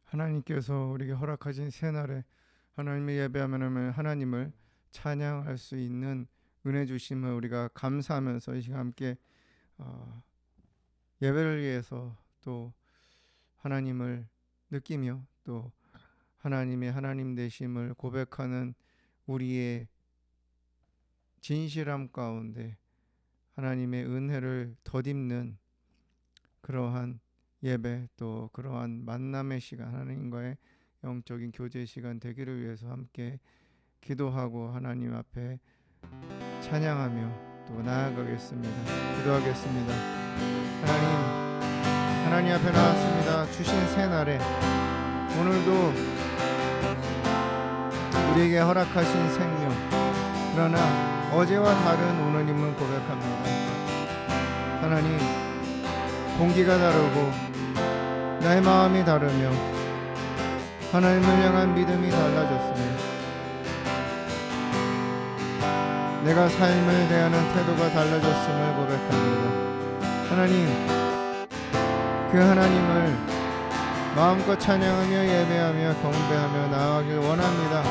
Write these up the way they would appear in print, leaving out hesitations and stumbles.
하나님께서 우리에게 허락하신 새날에 하나님의 예배하면 하나님을 찬양할 수 있는 은혜 주심을 우리가 감사하면서 이 시간 함께 예배를 위해서 또 하나님을 느끼며 또 하나님의 하나님 되심을 고백하는 우리의 진실함 가운데 하나님의 은혜를 덧입는 그러한 예배 또 그러한 만남의 시간, 하나님과의 영적인 교제 시간 되기를 위해서 함께 기도하고 하나님 앞에 찬양하며 또 나아가겠습니다. 기도하겠습니다. 하나님 앞에 나왔습니다. 주신 새날에 오늘도 우리에게 허락하신 생명, 그러나 어제와 다른 오늘임을 고백합니다. 하나님, 공기가 다르고 나의 마음이 다르며 하나님을 향한 믿음이 달라졌으며 내가 삶을 대하는 태도가 달라졌음을 고백합니다. 하나님, 그 하나님을 마음껏 찬양하며 예배하며 경배하며 나아가길 원합니다.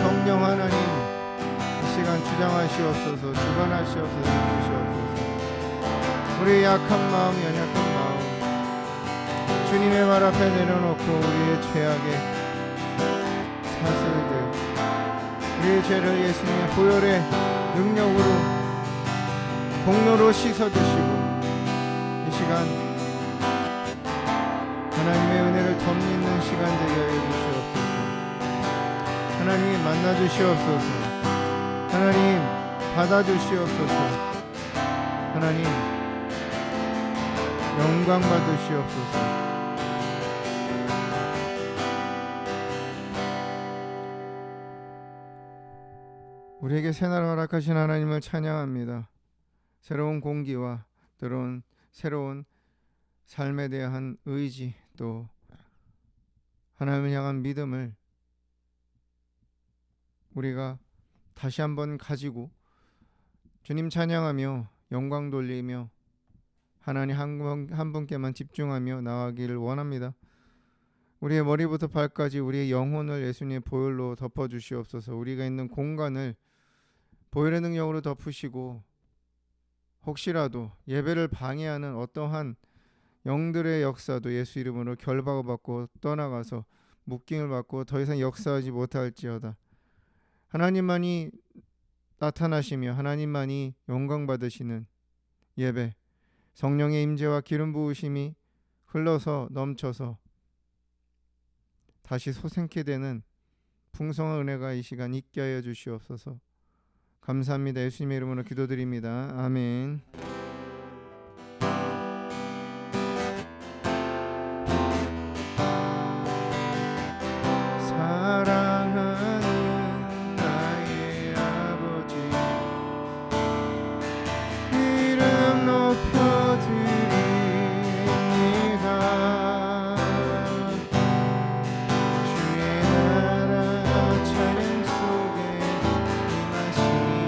성령 하나님, 이 시간 주장하시옵소서, 주관하시옵소서, 주시옵소서. 우리의 약한 마음, 연약한 마음 주님의 발 앞에 내려놓고 우리의 죄악의 사슬들, 우리의 죄를 예수님의 보혈의 능력으로 공로로 씻어주시고 이 시간 하나님의 은혜를 덧입는 시간 되게 하여 주시옵소서. 하나님 만나 주시옵소서. 하나님 받아 주시옵소서. 하나님 영광 받으시옵소서. 우리에게 새날 허락하신 하나님을 찬양합니다. 새로운 공기와 새로운 삶에 대한 의지 또 하나님을 향한 믿음을 우리가 다시 한번 가지고 주님 찬양하며 영광 돌리며 하나님 한 분께만 집중하며 나아가기를 원합니다. 우리의 머리부터 발까지 우리의 영혼을 예수님의 보혈로 덮어주시옵소서. 우리가 있는 공간을 보혈의 능력으로 덮으시고 혹시라도 예배를 방해하는 어떠한 영들의 역사도 예수 이름으로 결박받고 떠나가서 묶임을 받고 더 이상 역사하지 못할지어다. 하나님만이 나타나시며 하나님만이 영광 받으시는 예배, 성령의 임재와 기름 부으심이 흘러서 넘쳐서 다시 솟게 되는 풍성한 은혜가 이 시간 있게 하여 주시옵소서. 감사합니다. 예수님의 이름으로 기도드립니다. 아멘. 사랑하는 나의 아버지, 이름 높여드립니다. 주의 나라 찬양 속에 임하시니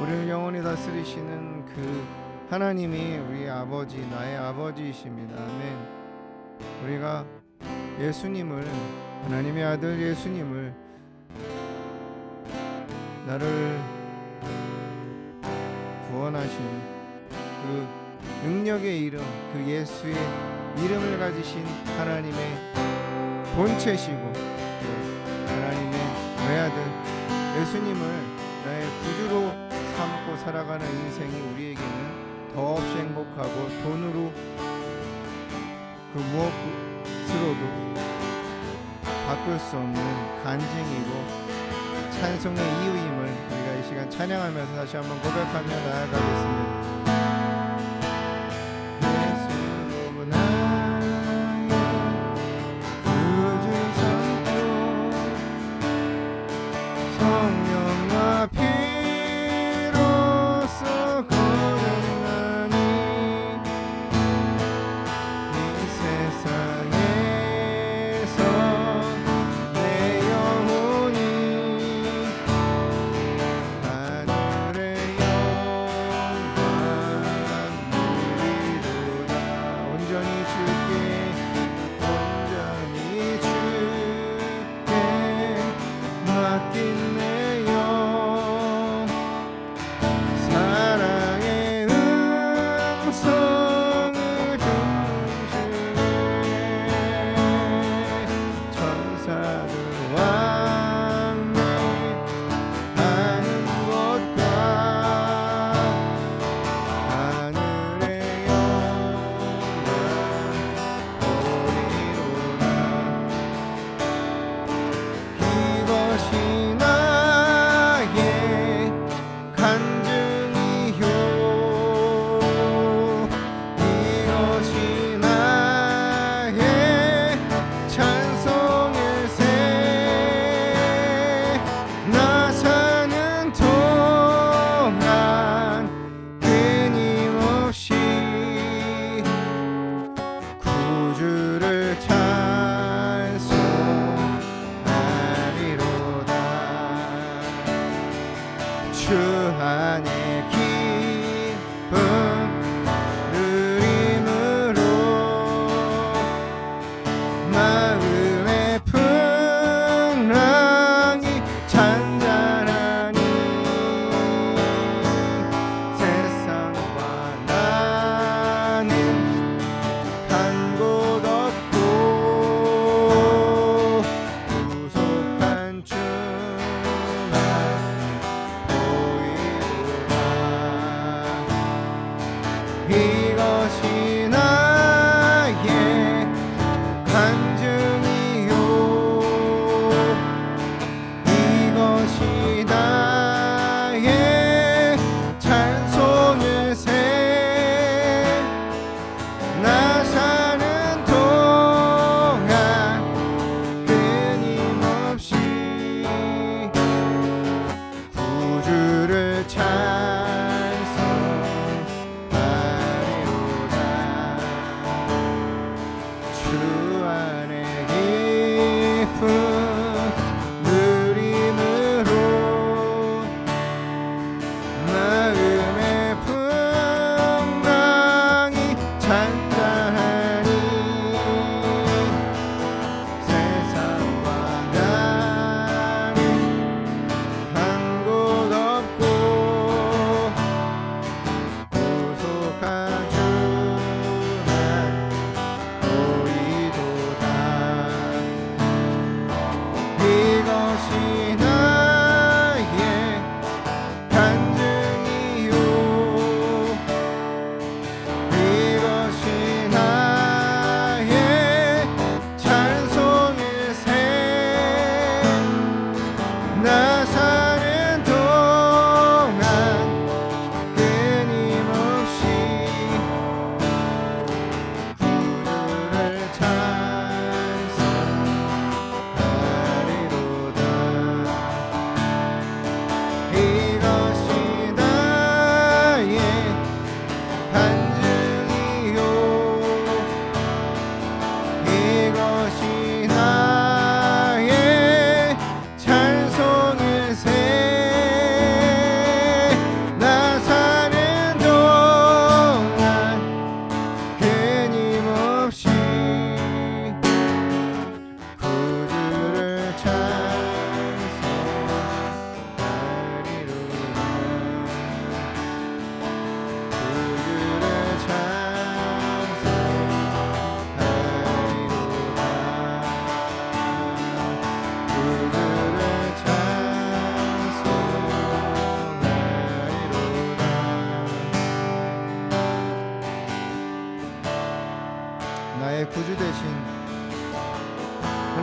우리를 영원히 다스리시는 그 하나님이 우리 아버지, 나의 아버지이십니다. 아멘. 우리가 예수님을, 하나님의 아들 예수님을, 나를 구원하신 그 능력의 이름, 그 예수의 이름을 가지신 하나님의 본체시고 또 하나님의 외아들 예수님을 나의 구주로 삼고 살아가는 인생이 우리에게는 더없이 행복하고 돈으로 그 무엇으로도 바꿀 수 없는 간증이고 찬송의 이유임을 우리가 이 시간 찬양하면서 다시 한번 고백하며 나아가겠습니다. 예수로 나의 구주 삼고 성령과 피로써 거듭나니 이 세상에서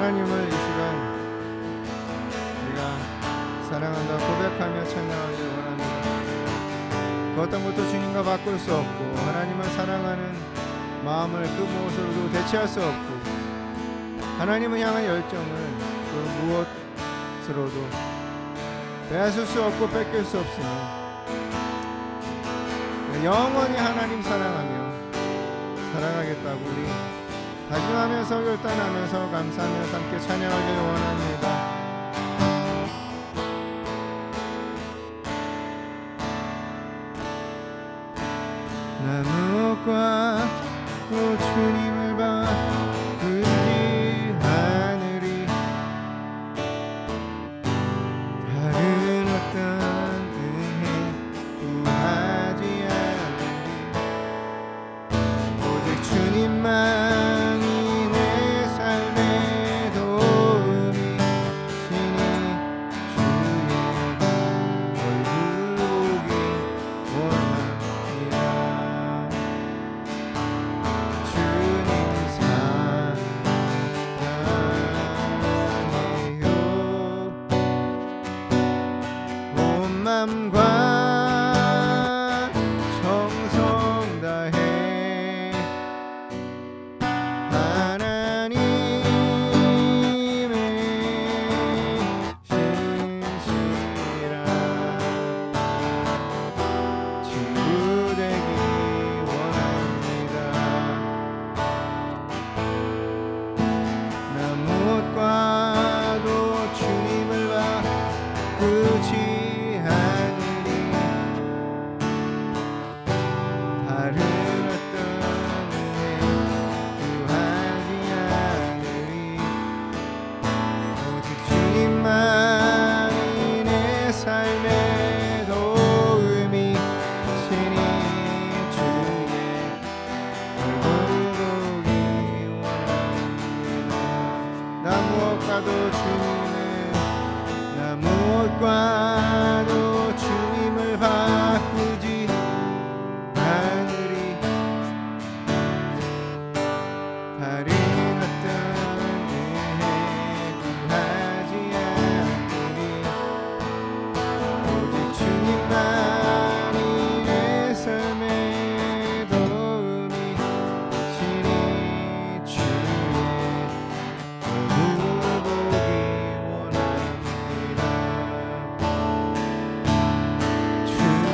하나님을 이 시간 우리가 사랑한다 고백하며 찬양하길 원합니다. 그 어떤 것도 주님과 바꿀 수 없고 하나님을 사랑하는 마음을 그 무엇으로도 대체할 수 없고 하나님을 향한 열정을 그 무엇으로도 빼앗을 수 없고 뺏길 수 없으며 영원히 하나님 사랑하며 살아가겠다고 우리 다짐하면서 결단하면서 감사하면서 함께 찬양하길 원합니다. 나무과 주님을 바꾸지 않으리 다른 어떤 은혜 구하지 않으리 오직 주님만이 내 삶의 도움이시니 주의 얼굴 보기 원합니다. 주님 사랑해요. 온 맘과 정성 다해 하나님의 신실한 친구 되기 원합니다. 나 무엇과도 주님을 바꾸지 않으리 다른 어떤 은혜 구하지 않으리 오직 주님만이 내 삶의 도움이시니 주의 얼굴 보기 원합니다. 나 무엇과도 주님을 바꾸지 않으리 다른 어떤 은혜 구하지 않으리 오직 주님만이 내 삶의 도움이시니 주의 얼굴 보기 원합니다. 주님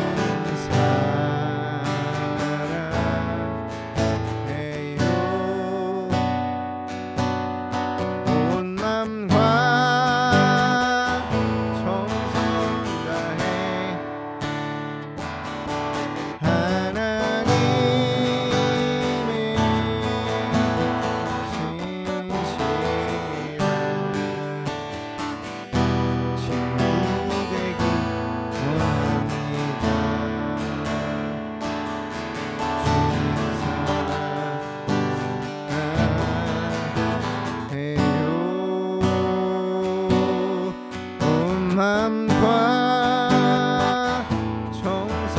사랑해요. 온 맘과 정성 다해 하나님의 신실한 친구 되기 원합니다. 주님 사랑해요. 온 맘과 정성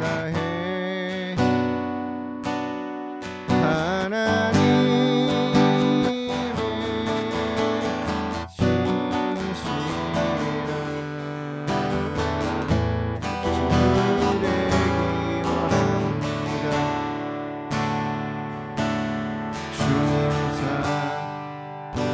다해 하나님의 신실한 친구 되기 원합니다. 주님 사랑해요.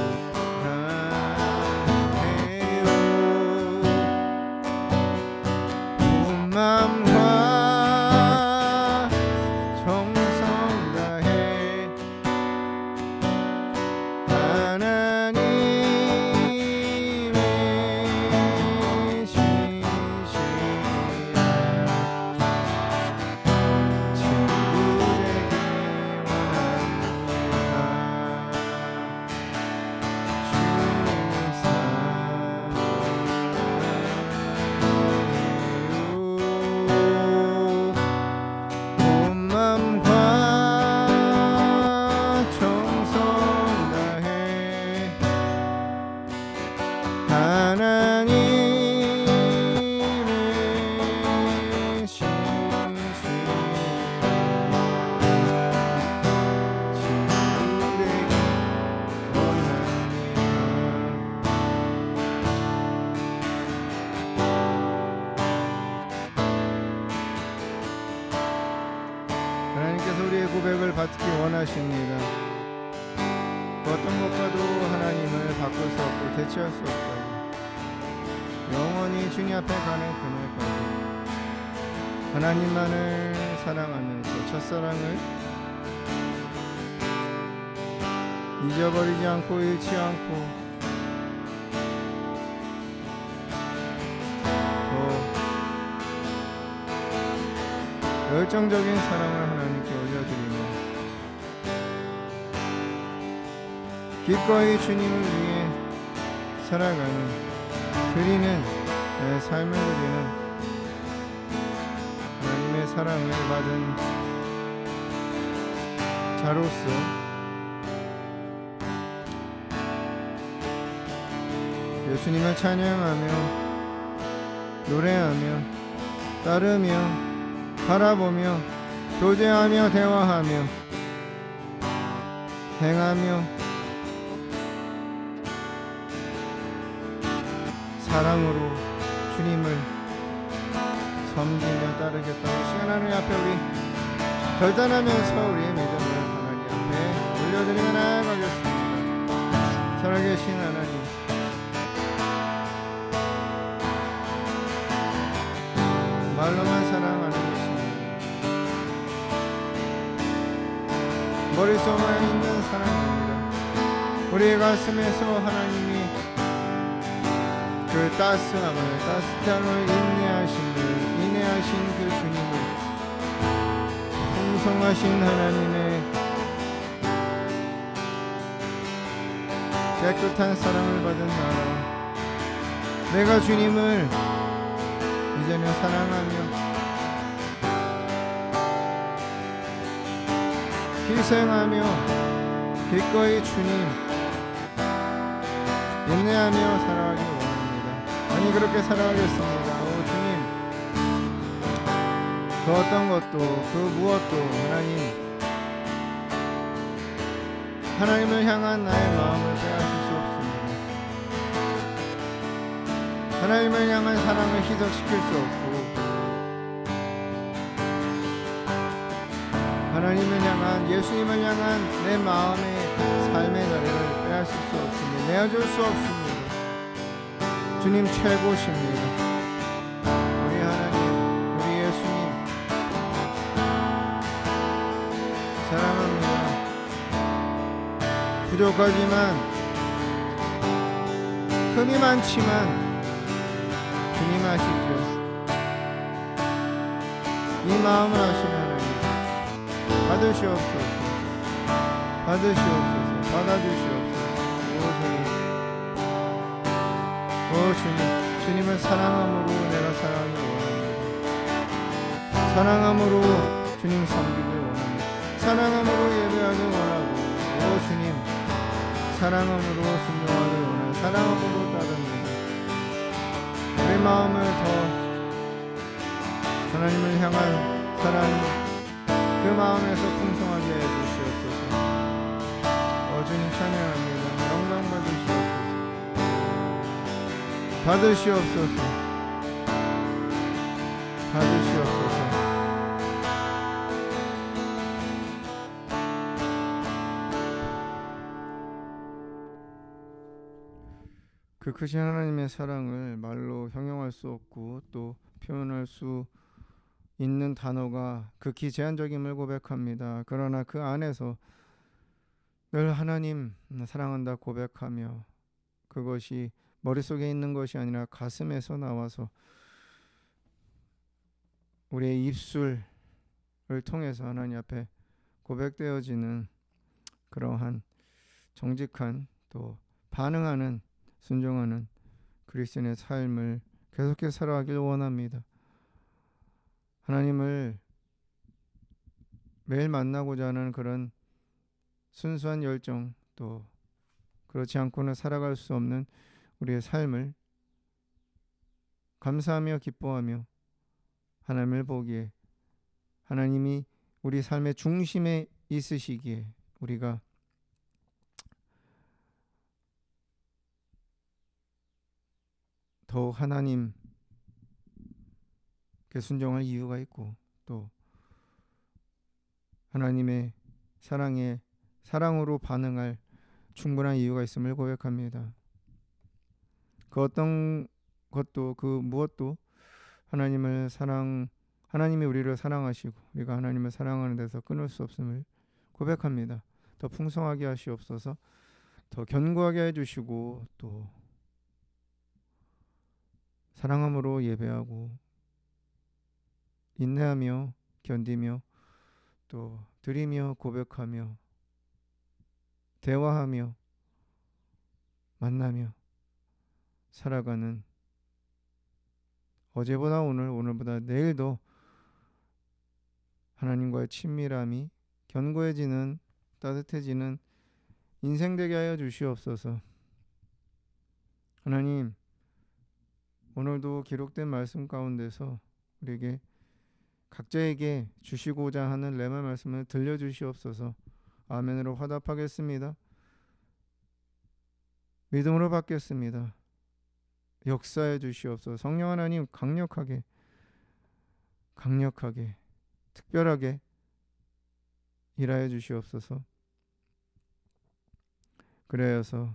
고백을 받기 원하십니다. 그 어떤 것과도 하나님을 바꿀 수 없고 대체할 수 없다고, 영원히 주님 앞에 가는 그날까지 하나님만을 사랑하면서 첫사랑을 잊어버리지 않고 잃지 않고 더 열정적인 사랑을 하나님께 올려드리며 기꺼이 주님을 위해 살아가는 드리는 내 삶을 드리는 하나님의 사랑을 받은 자로서 예수님을 찬양하며 노래하며 따르며 바라보며 교제하며 대화하며 행하며 사랑으로 주님을 섬기며 따르겠다고 시간 하나님 앞에 우리 결단하면서 우리의 믿음을 하나님 앞에 올려드리며 나아가겠습니다. 살아계신 하나님, 말로만 사랑하는 것입니다. 머릿속에 있는 사랑이 아니라 우리의 가슴에서 하나님이 그 따스함을, 따뜻함을 인내하신 그 주님을, 풍성하신 하나님의 깨끗한 사랑을 받은 나라, 내가 주님을 이제는 사랑하며 희생하며 기꺼이 주님 인내하며 살아가기 원합니다. 아니 그렇게 살아가겠습니다. 오 주님, 그 어떤 것도 그 무엇도 하나님을 향한 나의 마음을 빼앗을 수 없습니다. 하나님을 향한 사랑을 희석시킬 수 없고 하나님을 향한, 예수님을 향한 내 마음의 삶의 자리를 빼앗을 수 없습니다. 내어줄 수 없습니다. 주님 최고십니다. 우리 하나님, 우리 예수님 사랑합니다. 부족하지만 흠이 많지만 주님 아시죠? 이 마음을 아시는 하나님, 받으시옵소서, 받으시옵소서, 받아주시옵소서. 오 주님, 주님을 사랑함으로 내가 사랑을 원합니다. 사랑함으로 주님 섬기길 원합니다. 사랑함으로 예배하길 원하고, 오 주님, 사랑함으로 순종하길 원하고, 사랑함으로 따릅니다. 우리 마음을 더 하나님을 향한 사랑, 그 마음에서 풍성하게 해주시옵소서. 주님 찬양합니다. 영광 받으시옵소서. 받으시옵소서. 받으시옵소서. 그 크신 하나님의 사랑을 말로 형용할 수 없고 또 표현할 수 있는 단어가 극히 제한적임을 고백합니다. 그러나 그 안에서 늘 하나님 사랑한다 고백하며 그것이 머릿속에 있는 것이 아니라 가슴에서 나와서 우리의 입술을 통해서 하나님 앞에 고백되어지는 그러한 정직한 또 반응하는 순종하는 그리스도인의 삶을 계속해서 살아가길 원합니다. 하나님을 매일 만나고자 하는 그런 순수한 열정, 또 그렇지 않고는 살아갈 수 없는 우리의 삶을 감사하며 기뻐하며 하나님을 보기에, 하나님이 우리 삶의 중심에 있으시기에 우리가 더욱 하나님께 순종할 이유가 있고 또 하나님의 사랑으로 반응할 충분한 이유가 있음을 고백합니다. 그 어떤 것도 그 무엇도 하나님이 우리를 사랑하시고 우리가 하나님을 사랑하는 데서 끊을 수 없음을 고백합니다. 더 풍성하게 하시옵소서. 더 견고하게 해주시고 또 사랑함으로 예배하고 인내하며 견디며 또 드리며 고백하며 대화하며 만나며 살아가는 어제보다 오늘보다 내일도 하나님과의 친밀함이 견고해지는 따뜻해지는 인생 되게 하여 주시옵소서. 하나님, 오늘도 기록된 말씀 가운데서 우리에게 각자에게 주시고자 하는 레마 말씀을 들려주시옵소서. 아멘으로 화답하겠습니다. 믿음으로 받겠습니다. 역사해 주시옵소서. 성령 하나님 강력하게 특별하게 일하여 주시옵소서. 그래서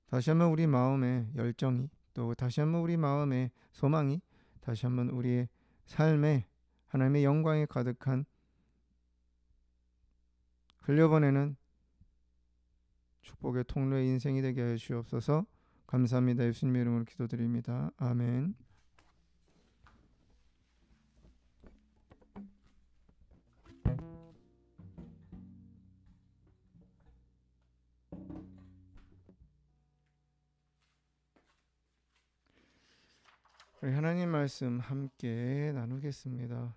다시 한번 우리 마음의 열정이 또 다시 한번 우리 마음의 소망이 다시 한번 우리의 삶에 하나님의 영광이 가득한 흘려보내는 축복의 통로의 인생이 되게 하여 주시옵소서. 감사합니다. 예수님의 이름으로 기도드립니다. 아멘. 우리 하나님 말씀 함께 나누겠습니다.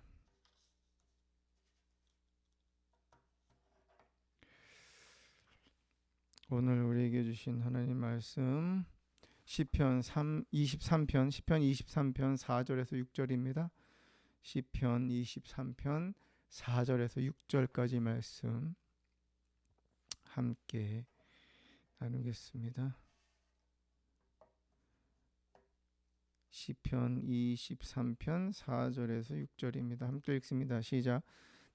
오늘 우리에게 주신 하나님 말씀 시편 23편 4절에서 6절입니다. 시편 23편 4절에서 6절까지 말씀 함께 나누겠습니다. 시편 23편 4절에서 6절입니다. 함께 읽습니다. 시작.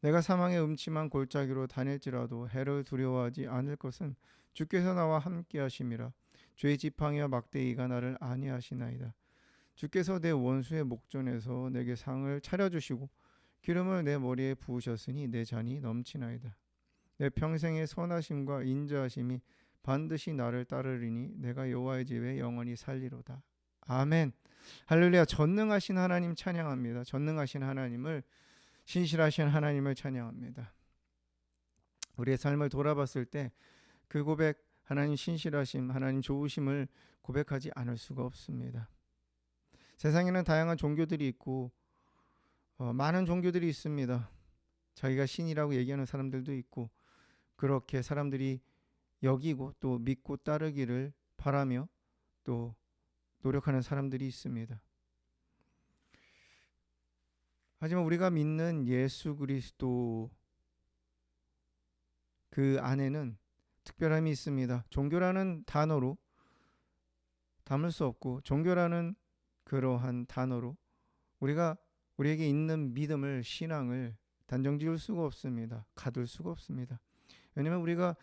내가 사망의 음침한 골짜기로 다닐지라도 해를 두려워하지 않을 것은 주께서 나와 함께 하심이라. 죄의 지팡이와 막대기가 나를 안위하시나이다. 주께서 내 원수의 목전에서 내게 상을 차려주시고 기름을 내 머리에 부으셨으니 내 잔이 넘치나이다. 내 평생의 선하심과 인자하심이 반드시 나를 따르리니 내가 여호와의 집에 영원히 살리로다. 아멘. 할렐루야. 전능하신 하나님 찬양합니다. 전능하신 하나님을, 신실하신 하나님을 찬양합니다. 우리의 삶을 돌아봤을 때 그 고백, 하나님 신실하심, 하나님 좋으심을 고백하지 않을 수가 없습니다. 세상에는 다양한 종교들이 있고 많은 종교들이 있습니다. 자기가 신이라고 얘기하는 사람들도 있고 그렇게 사람들이 여기고 또 믿고 따르기를 바라며 또 노력하는 사람들이 있습니다. 하지만 우리가 믿는 예수 그리스도 그 안에는 특별함이 있습니다. 종교라는 단어로 담을 수 없고 종교라는 그러한 단어로 우리에게 있는 믿음을, 신앙을 단정 지을 수가 없습니다. 가둘 수가 없습니다. 왜냐하면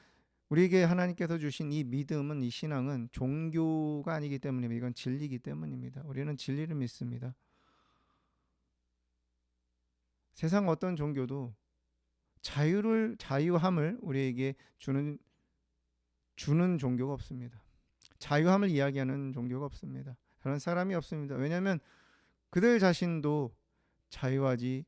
우리에게 하나님께서 주신 이 믿음은, 이 신앙은 종교가 아니기 때문입니다. 이건 진리이기 때문입니다. 우리는 진리를 믿습니다. 세상 어떤 종교도 자유함을 우리에게 주는 종교가 없습니다. 자유함을 이야기하는 종교가 없습니다. 그런 사람이 없습니다. 왜냐하면 그들 자신도 자유하지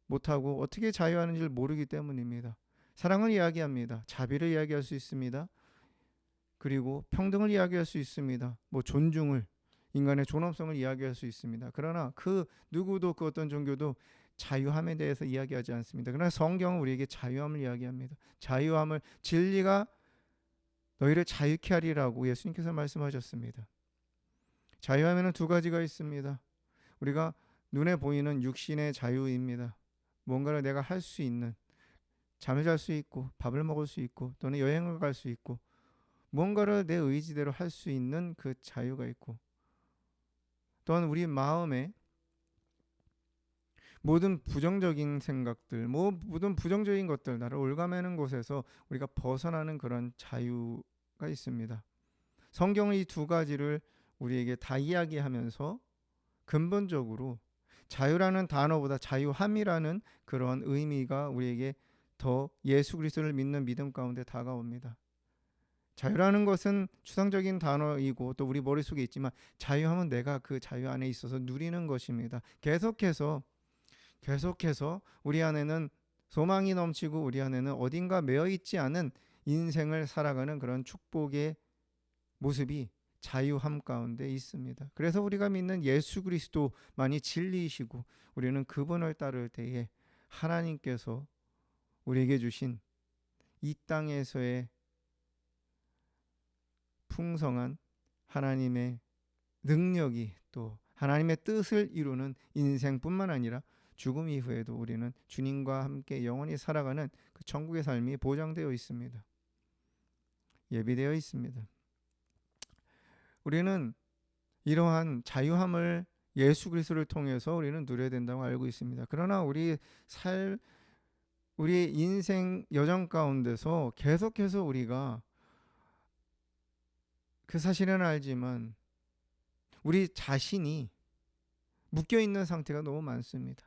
못하고 어떻게 자유하는지를 모르기 때문입니다. 사랑을 이야기합니다. 자비를 이야기할 수 있습니다. 그리고 평등을 이야기할 수 있습니다. 존중을, 인간의 존엄성을 이야기할 수 있습니다. 그러나 그 누구도 그 어떤 종교도 자유함에 대해서 이야기하지 않습니다. 그러나 성경은 우리에게 자유함을 이야기합니다. 자유함을, 진리가 너희를 자유케 하리라고 예수님께서 말씀하셨습니다. 자유함에는 두 가지가 있습니다. 우리가 눈에 보이는 육신의 자유입니다. 뭔가를 내가 할 수 있는, 잠을 잘 수 있고 밥을 먹을 수 있고 또는 여행을 갈 수 있고 뭔가를 내 의지대로 할 수 있는 그 자유가 있고, 또한 우리 마음에 모든 부정적인 생각들, 모든 부정적인 것들, 나를 올가매는 곳에서 우리가 벗어나는 그런 자유가 있습니다. 성경은 이 두 가지를 우리에게 다 이야기하면서 근본적으로 자유라는 단어보다 자유함이라는 그런 의미가 우리에게 더 예수 그리스도를 믿는 믿음 가운데 다가옵니다. 자유라는 것은 추상적인 단어이고 또 우리 머릿속에 있지만, 자유함은 내가 그 자유 안에 있어서 누리는 것입니다. 계속해서 우리 안에는 소망이 넘치고 우리 안에는 어딘가 매여 있지 않은 인생을 살아가는 그런 축복의 모습이 자유함 가운데 있습니다. 그래서 우리가 믿는 예수 그리스도만이 진리이시고, 우리는 그분을 따를 때에 하나님께서 우리에게 주신 이 땅에서의 풍성한 하나님의 능력이, 또 하나님의 뜻을 이루는 인생뿐만 아니라 죽음 이후에도 우리는 주님과 함께 영원히 살아가는 그 천국의 삶이 보장되어 있습니다. 예비되어 있습니다. 우리는 이러한 자유함을 예수 그리스도를 통해서 우리는 누려야 된다고 알고 있습니다. 그러나 우리의 인생 여정 가운데서 계속해서 우리가 그 사실은 알지만 우리 자신이 묶여 있는 상태가 너무 많습니다.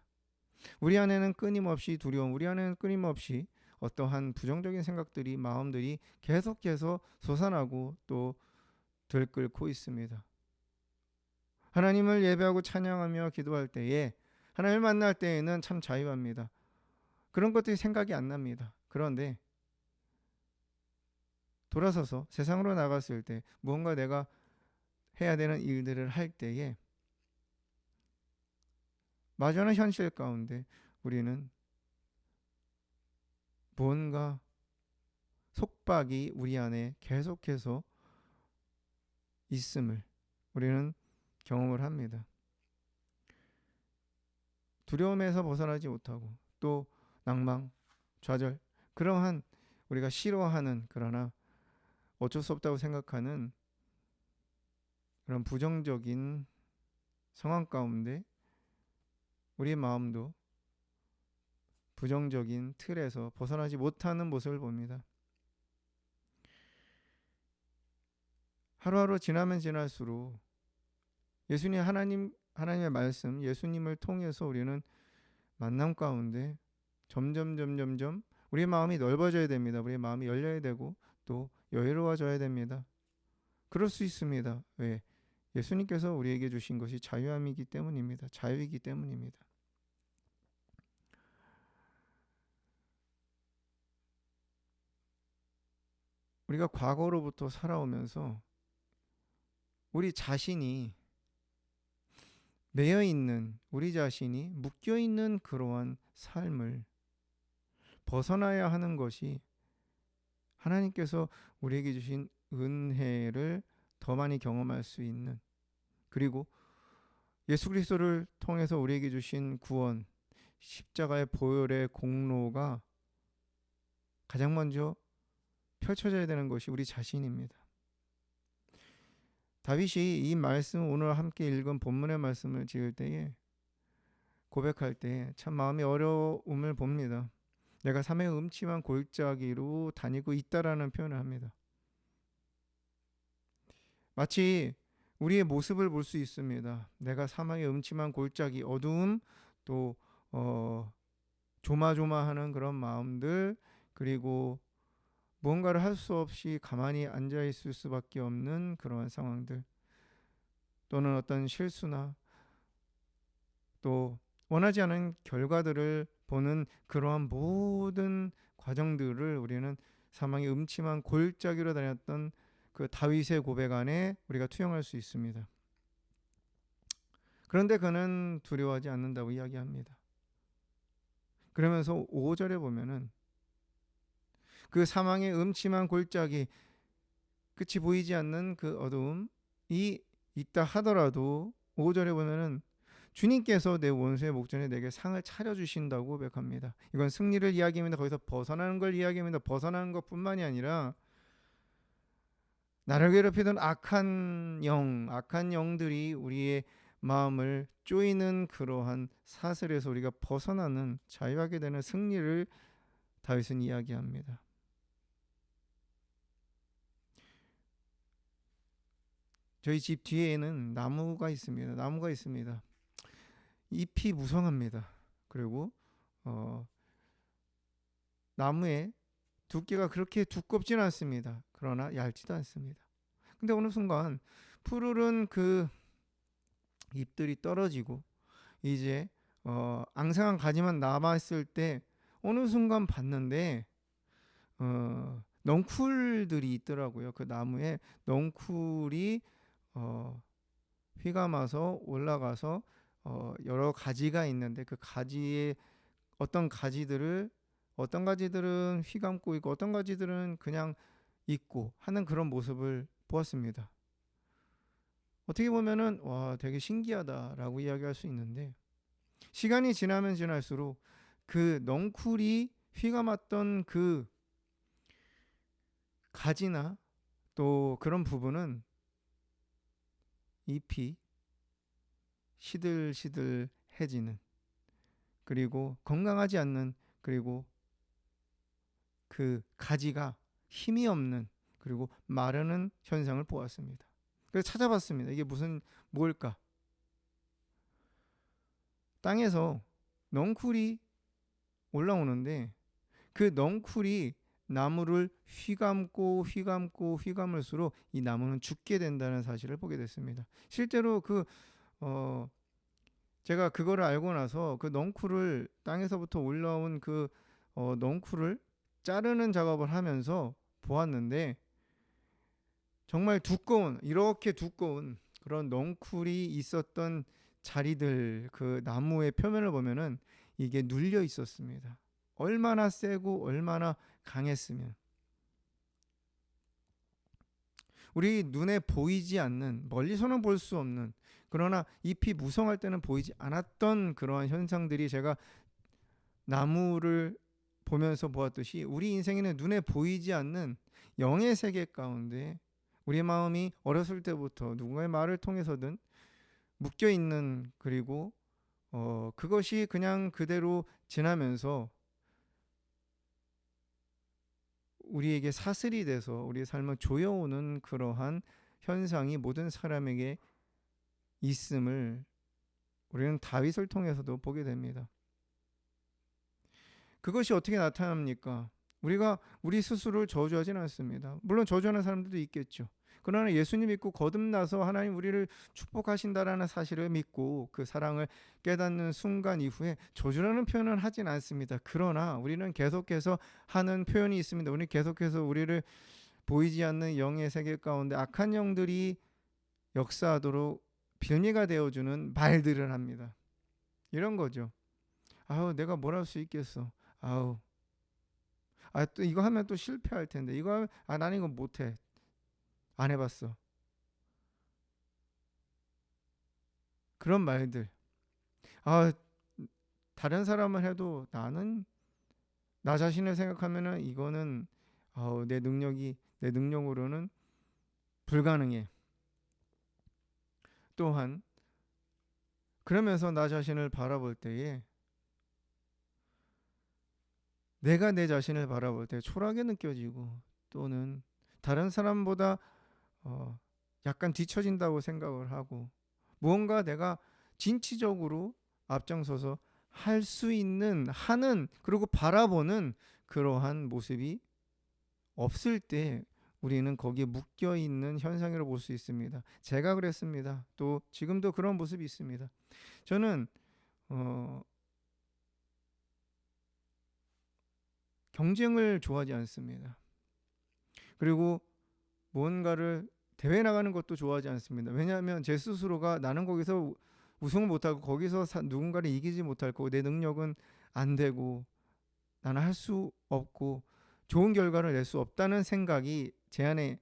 우리 안에는 끊임없이 두려움, 우리 안에는 끊임없이 어떠한 부정적인 생각들이, 마음들이 계속해서 솟아나고 또 들끓고 있습니다. 하나님을 예배하고 찬양하며 기도할 때에, 하나님을 만날 때에는 참 자유합니다. 그런 것들이 생각이 안 납니다. 그런데 돌아서서 세상으로 나갔을 때 무언가 내가 해야 되는 일들을 할 때에 마주하는 현실 가운데 우리는 뭔가 속박이 우리 안에 계속해서 있음을 우리는 경험을 합니다. 두려움에서 벗어나지 못하고 또 낭망, 좌절, 그러한 우리가 싫어하는, 그러나 어쩔 수 없다고 생각하는 그런 부정적인 상황 가운데 우리의 마음도 부정적인 틀에서 벗어나지 못하는 모습을 봅니다. 하루하루 지나면 지날수록 하나님의 말씀, 예수님을 통해서 우리는 만남 가운데 점점 우리의 마음이 넓어져야 됩니다. 우리의 마음이 열려야 되고 또 여유로워져야 됩니다. 그럴 수 있습니다. 왜? 예수님께서 우리에게 주신 것이 자유함이기 때문입니다. 자유이기 때문입니다. 우리가 과거로부터 살아오면서 우리 자신이 매여있는, 우리 자신이 묶여있는 그러한 삶을 벗어나야 하는 것이 하나님께서 우리에게 주신 은혜를 더 많이 경험할 수 있는, 그리고 예수 그리스도를 통해서 우리에게 주신 구원, 십자가의 보혈의 공로가 가장 먼저 펼쳐져야 되는 것이 우리 자신입니다. 다윗이 이 말씀, 오늘 함께 읽은 본문의 말씀을 지을 때에, 고백할 때 참 마음이 어려움을 봅니다. 내가 삶의 음침한 골짜기로 다니고 있다라는 표현을 합니다. 마치 우리의 모습을 볼 수 있습니다. 내가 사망의 음침한 골짜기, 어두움, 또 조마조마하는 그런 마음들, 그리고 뭔가를 할 수 없이 가만히 앉아 있을 수밖에 없는 그러한 상황들, 또는 어떤 실수나 또 원하지 않은 결과들을 보는 그러한 모든 과정들을 우리는 사망의 음침한 골짜기로 다녔던 그 다윗의 고백 안에 우리가 투영할 수 있습니다. 그런데 그는 두려워하지 않는다고 이야기합니다. 그러면서 5절에 보면은 그 사망의 음침한 골짜기, 끝이 보이지 않는 그 어두움이 있다 하더라도 5절에 보면은 주님께서 내 원수의 목전에 내게 상을 차려주신다고 고백합니다. 이건 승리를 이야기합니다. 거기서 벗어나는 걸 이야기합니다. 벗어나는 것뿐만이 아니라 나를 괴롭히던 악한 영들이 우리의 마음을 쪼이는 그러한 사슬에서 우리가 벗어나는 자유하게 되는 승리를 다윗은 이야기합니다. 저희 집 뒤에는 나무가 있습니다. 잎이 무성합니다. 그리고 나무의 두께가 그렇게 두껍진 않습니다. 그러나 얇지도 않습니다. 근데 어느 순간 푸르른 그 잎들이 떨어지고 이제 앙상한 가지만 남아있을 때 어느 순간 봤는데 넝쿨들이 있더라고요. 그 나무에 넝쿨이 휘감아서 올라가서 여러 가지가 있는데 그 가지에 어떤 가지들은 휘감고 있고 어떤 가지들은 그냥 있고 하는 그런 모습을 보았습니다. 어떻게 보면은 와 되게 신기하다라고 이야기할 수 있는데 시간이 지나면 지날수록 그 넝쿨이 휘감았던 그 가지나 또 그런 부분은 잎이 시들시들해지는 그리고 건강하지 않는 그리고 그 가지가 힘이 없는 그리고 마르는 현상을 보았습니다. 그래서 찾아봤습니다. 이게 뭘까? 땅에서 넝쿨이 올라오는데 그 넝쿨이 나무를 휘감을수록 이 나무는 죽게 된다는 사실을 보게 됐습니다. 실제로 제가 그거를 알고 나서 그 넝쿨을 땅에서부터 올라온 그 넝쿨을 자르는 작업을 하면서 보았는데 정말 이렇게 두꺼운 그런 넝쿨이 있었던 자리들 그 나무의 표면을 보면은 이게 눌려 있었습니다. 얼마나 세고 얼마나 강했으면 우리 눈에 보이지 않는 멀리서는 볼 수 없는 그러나 잎이 무성할 때는 보이지 않았던 그러한 현상들이 제가 나무를 보면서 보았듯이 우리 인생에는 눈에 보이지 않는 영의 세계 가운데 우리 마음이 어렸을 때부터 누군가의 말을 통해서든 묶여 있는 그리고 그것이 그냥 그대로 지나면서 우리에게 사슬이 돼서 우리의 삶을 조여오는 그러한 현상이 모든 사람에게 있음을 우리는 다윗을 통해서도 보게 됩니다. 그것이 어떻게 나타납니까? 우리가 우리 스스로를 저주하지는 않습니다. 물론 저주하는 사람들도 있겠죠. 그러나 예수님 믿고 거듭나서 하나님 우리를 축복하신다라는 사실을 믿고 그 사랑을 깨닫는 순간 이후에 저주라는 표현은 하진 않습니다. 그러나 우리는 계속해서 하는 표현이 있습니다. 우리는 계속해서 우리를 보이지 않는 영의 세계 가운데 악한 영들이 역사하도록 빌미가 되어주는 말들을 합니다. 이런 거죠. 아우 내가 뭘 할 수 있겠어. 아우 또 이거 하면 또 실패할 텐데 이거 하면 나는 이거 못해. 안 해봤어. 그런 말들. 다른 사람을 해도 나는 나 자신을 생각하면은 이거는 내 능력으로는 불가능해. 또한 그러면서 나 자신을 바라볼 때에 내가 내 자신을 바라볼 때 초라하게 느껴지고 또는 다른 사람보다 약간 뒤처진다고 생각을 하고 무언가 내가 진취적으로 앞장서서 할 수 있는 하는 그리고 바라보는 그러한 모습이 없을 때 우리는 거기에 묶여 있는 현상이라고 볼 수 있습니다. 제가 그랬습니다. 또 지금도 그런 모습이 있습니다. 저는 경쟁을 좋아하지 않습니다. 그리고 무언가를 대회 나가는 것도 좋아하지 않습니다. 왜냐하면 제 스스로가 나는 거기서 우승을 못하고 거기서 누군가를 이기지 못할 거고 내 능력은 안 되고 나는 할 수 없고 좋은 결과를 낼 수 없다는 생각이 제 안에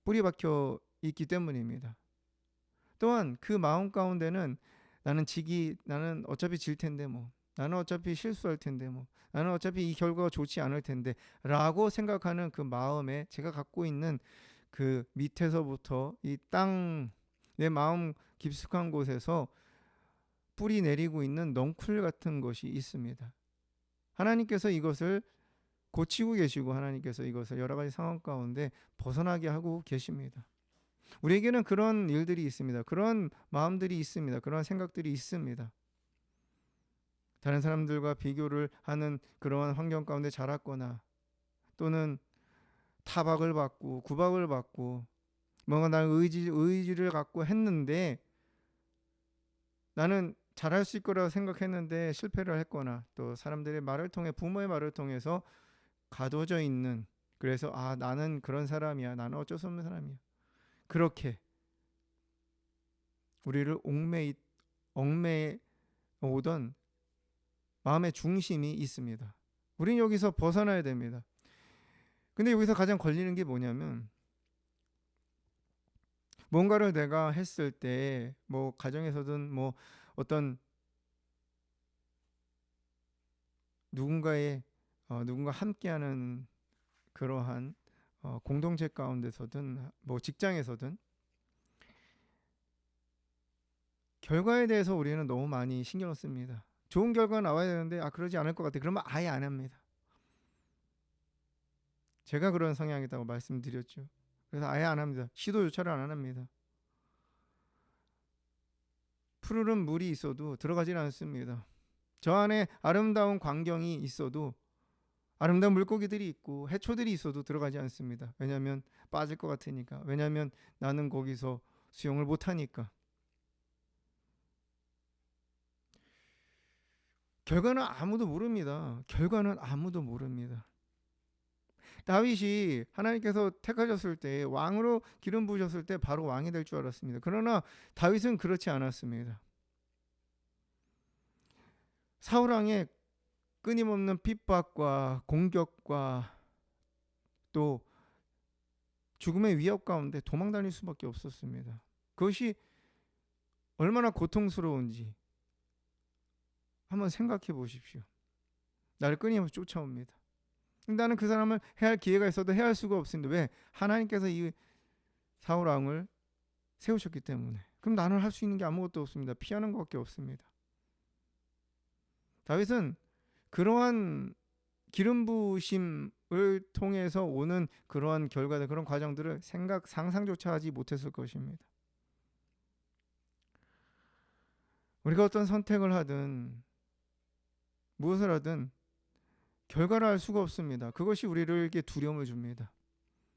뿌리 박혀 있기 때문입니다. 또한 그 마음 가운데는 나는 어차피 질 텐데 나는 어차피 실수할 텐데 나는 어차피 이 결과가 좋지 않을 텐데 라고 생각하는 그 마음에 제가 갖고 있는 그 밑에서부터 이 내 마음 깊숙한 곳에서 뿌리 내리고 있는 넝쿨 같은 것이 있습니다. 하나님께서 이것을 고치고 계시고 하나님께서 이것을 여러 가지 상황 가운데 벗어나게 하고 계십니다. 우리에게는 그런 일들이 있습니다. 그런 마음들이 있습니다. 그런 생각들이 있습니다. 다른 사람들과 비교를 하는 그러한 환경 가운데 자랐거나 또는 타박을 받고 구박을 받고 뭔가 나는 의지를 갖고 했는데 나는 잘할 수 있을 거라고 생각했는데 실패를 했거나 또 사람들의 말을 통해 부모의 말을 통해서 가둬져 있는 그래서 나는 그런 사람이야. 나는 어쩔 수 없는 사람이야. 그렇게 우리를 얽매여 오던 마음의 중심이 있습니다. 우린 여기서 벗어나야 됩니다. 근데 여기서 가장 걸리는 게 뭐냐면 뭔가를 내가 했을 때 뭐 가정에서든 뭐 어떤 누군가 함께하는 그러한 공동체 가운데서든 뭐 직장에서든 결과에 대해서 우리는 너무 많이 신경을 씁니다. 좋은 결과가 나와야 되는데 그러지 않을 것 같아. 그러면 아예 안 합니다. 제가 그런 성향이라고 말씀드렸죠. 그래서 아예 안 합니다. 시도조차를 안 합니다. 푸르른 물이 있어도 들어가질 않습니다. 저 안에 아름다운 광경이 있어도 아름다운 물고기들이 있고 해초들이 있어도 들어가지 않습니다. 왜냐하면 빠질 것 같으니까. 왜냐하면 나는 거기서 수영을 못하니까. 결과는 아무도 모릅니다. 결과는 아무도 모릅니다. 다윗이 하나님께서 택하셨을 때 왕으로 기름 부으셨을 때 바로 왕이 될 줄 알았습니다. 그러나 다윗은 그렇지 않았습니다. 사울 왕의 끊임없는 핍박과 공격과 또 죽음의 위협 가운데 도망 다닐 수밖에 없었습니다. 그것이 얼마나 고통스러운지 한번 생각해 보십시오. 나를 끊임없이 쫓아옵니다. 나는 그 사람을 해할 기회가 있어도 해할 수가 없습니다. 왜? 하나님께서 이 사울 왕을 세우셨기 때문에. 그럼 나는 할 수 있는 게 아무것도 없습니다. 피하는 것밖에 없습니다. 다윗은 그러한 기름 부으심을 통해서 오는 그러한 결과들, 그런 과정들을 상상조차 하지 못했을 것입니다. 우리가 어떤 선택을 하든 무엇을 하든 결과를 알 수가 없습니다. 그것이 우리에게 두려움을 줍니다.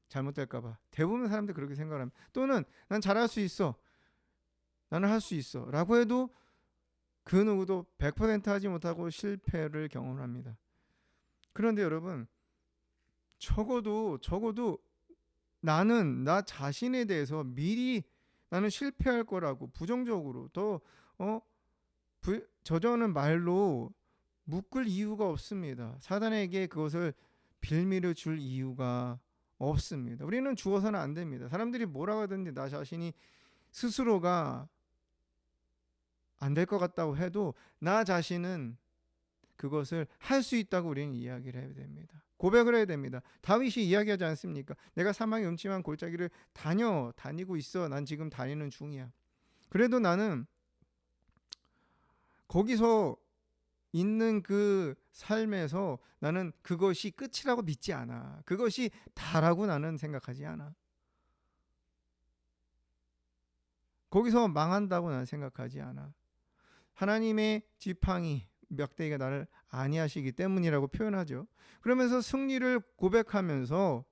잘못될까봐. 대부분 사람들이 그렇게 생각합니다. 또는 난 잘할 수 있어. 나는 할 수 있어. 라고 해도 그 누구도 100% 하지 못하고 실패를 경험합니다. 그런데 여러분, 적어도 나는 나 자신에 대해서 미리 나는 실패할 거라고 부정적으로 저저는 말로 묶을 이유가 없습니다. 사단에게 그것을 빌미를 줄 이유가 없습니다. 우리는 주어서는 안 됩니다. 사람들이 뭐라고 하든지 나 자신이 스스로가 안 될 것 같다고 해도 나 자신은 그것을 할 수 있다고 우리는 이야기를 해야 됩니다. 고백을 해야 됩니다. 다윗이 이야기하지 않습니까? 내가 사망의 음침한 골짜기를 다니고 있어. 난 지금 다니는 중이야. 그래도 나는 거기서 있는 그 삶에서 나는 그것이 끝이라고 믿지 않아. 그것이 다라고 나는 생각하지 않아. 거기서 망한다고 나는 생각하지 않아. 하나님의 지팡이 멱대기가 나를 안위하시기 때문이라고 표현하죠. 그러면서 승리를 고백하면서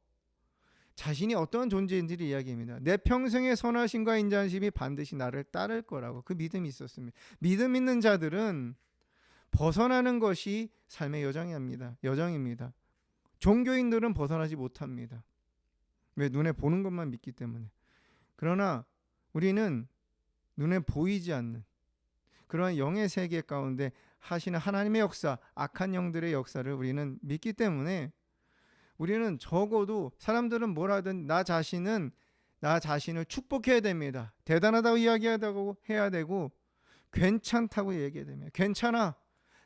자신이 어떤 존재인지를 이야기합니다. 내 평생의 선하심과 인자하심이 반드시 나를 따를 거라고 그 믿음이 있었습니다. 믿음 있는 자들은 벗어나는 것이 삶의 여정입니다. 종교인들은 벗어나지 못합니다. 왜? 눈에 보는 것만 믿기 때문에. 그러나 우리는 눈에 보이지 않는 그러한 영의 세계 가운데 하시는 하나님의 역사, 악한 영들의 역사를 우리는 믿기 때문에 우리는 적어도 사람들은 뭘 하든 나 자신을 축복해야 됩니다. 대단하다고 해야 되고 괜찮다고 얘기해야 됩니다. 괜찮아.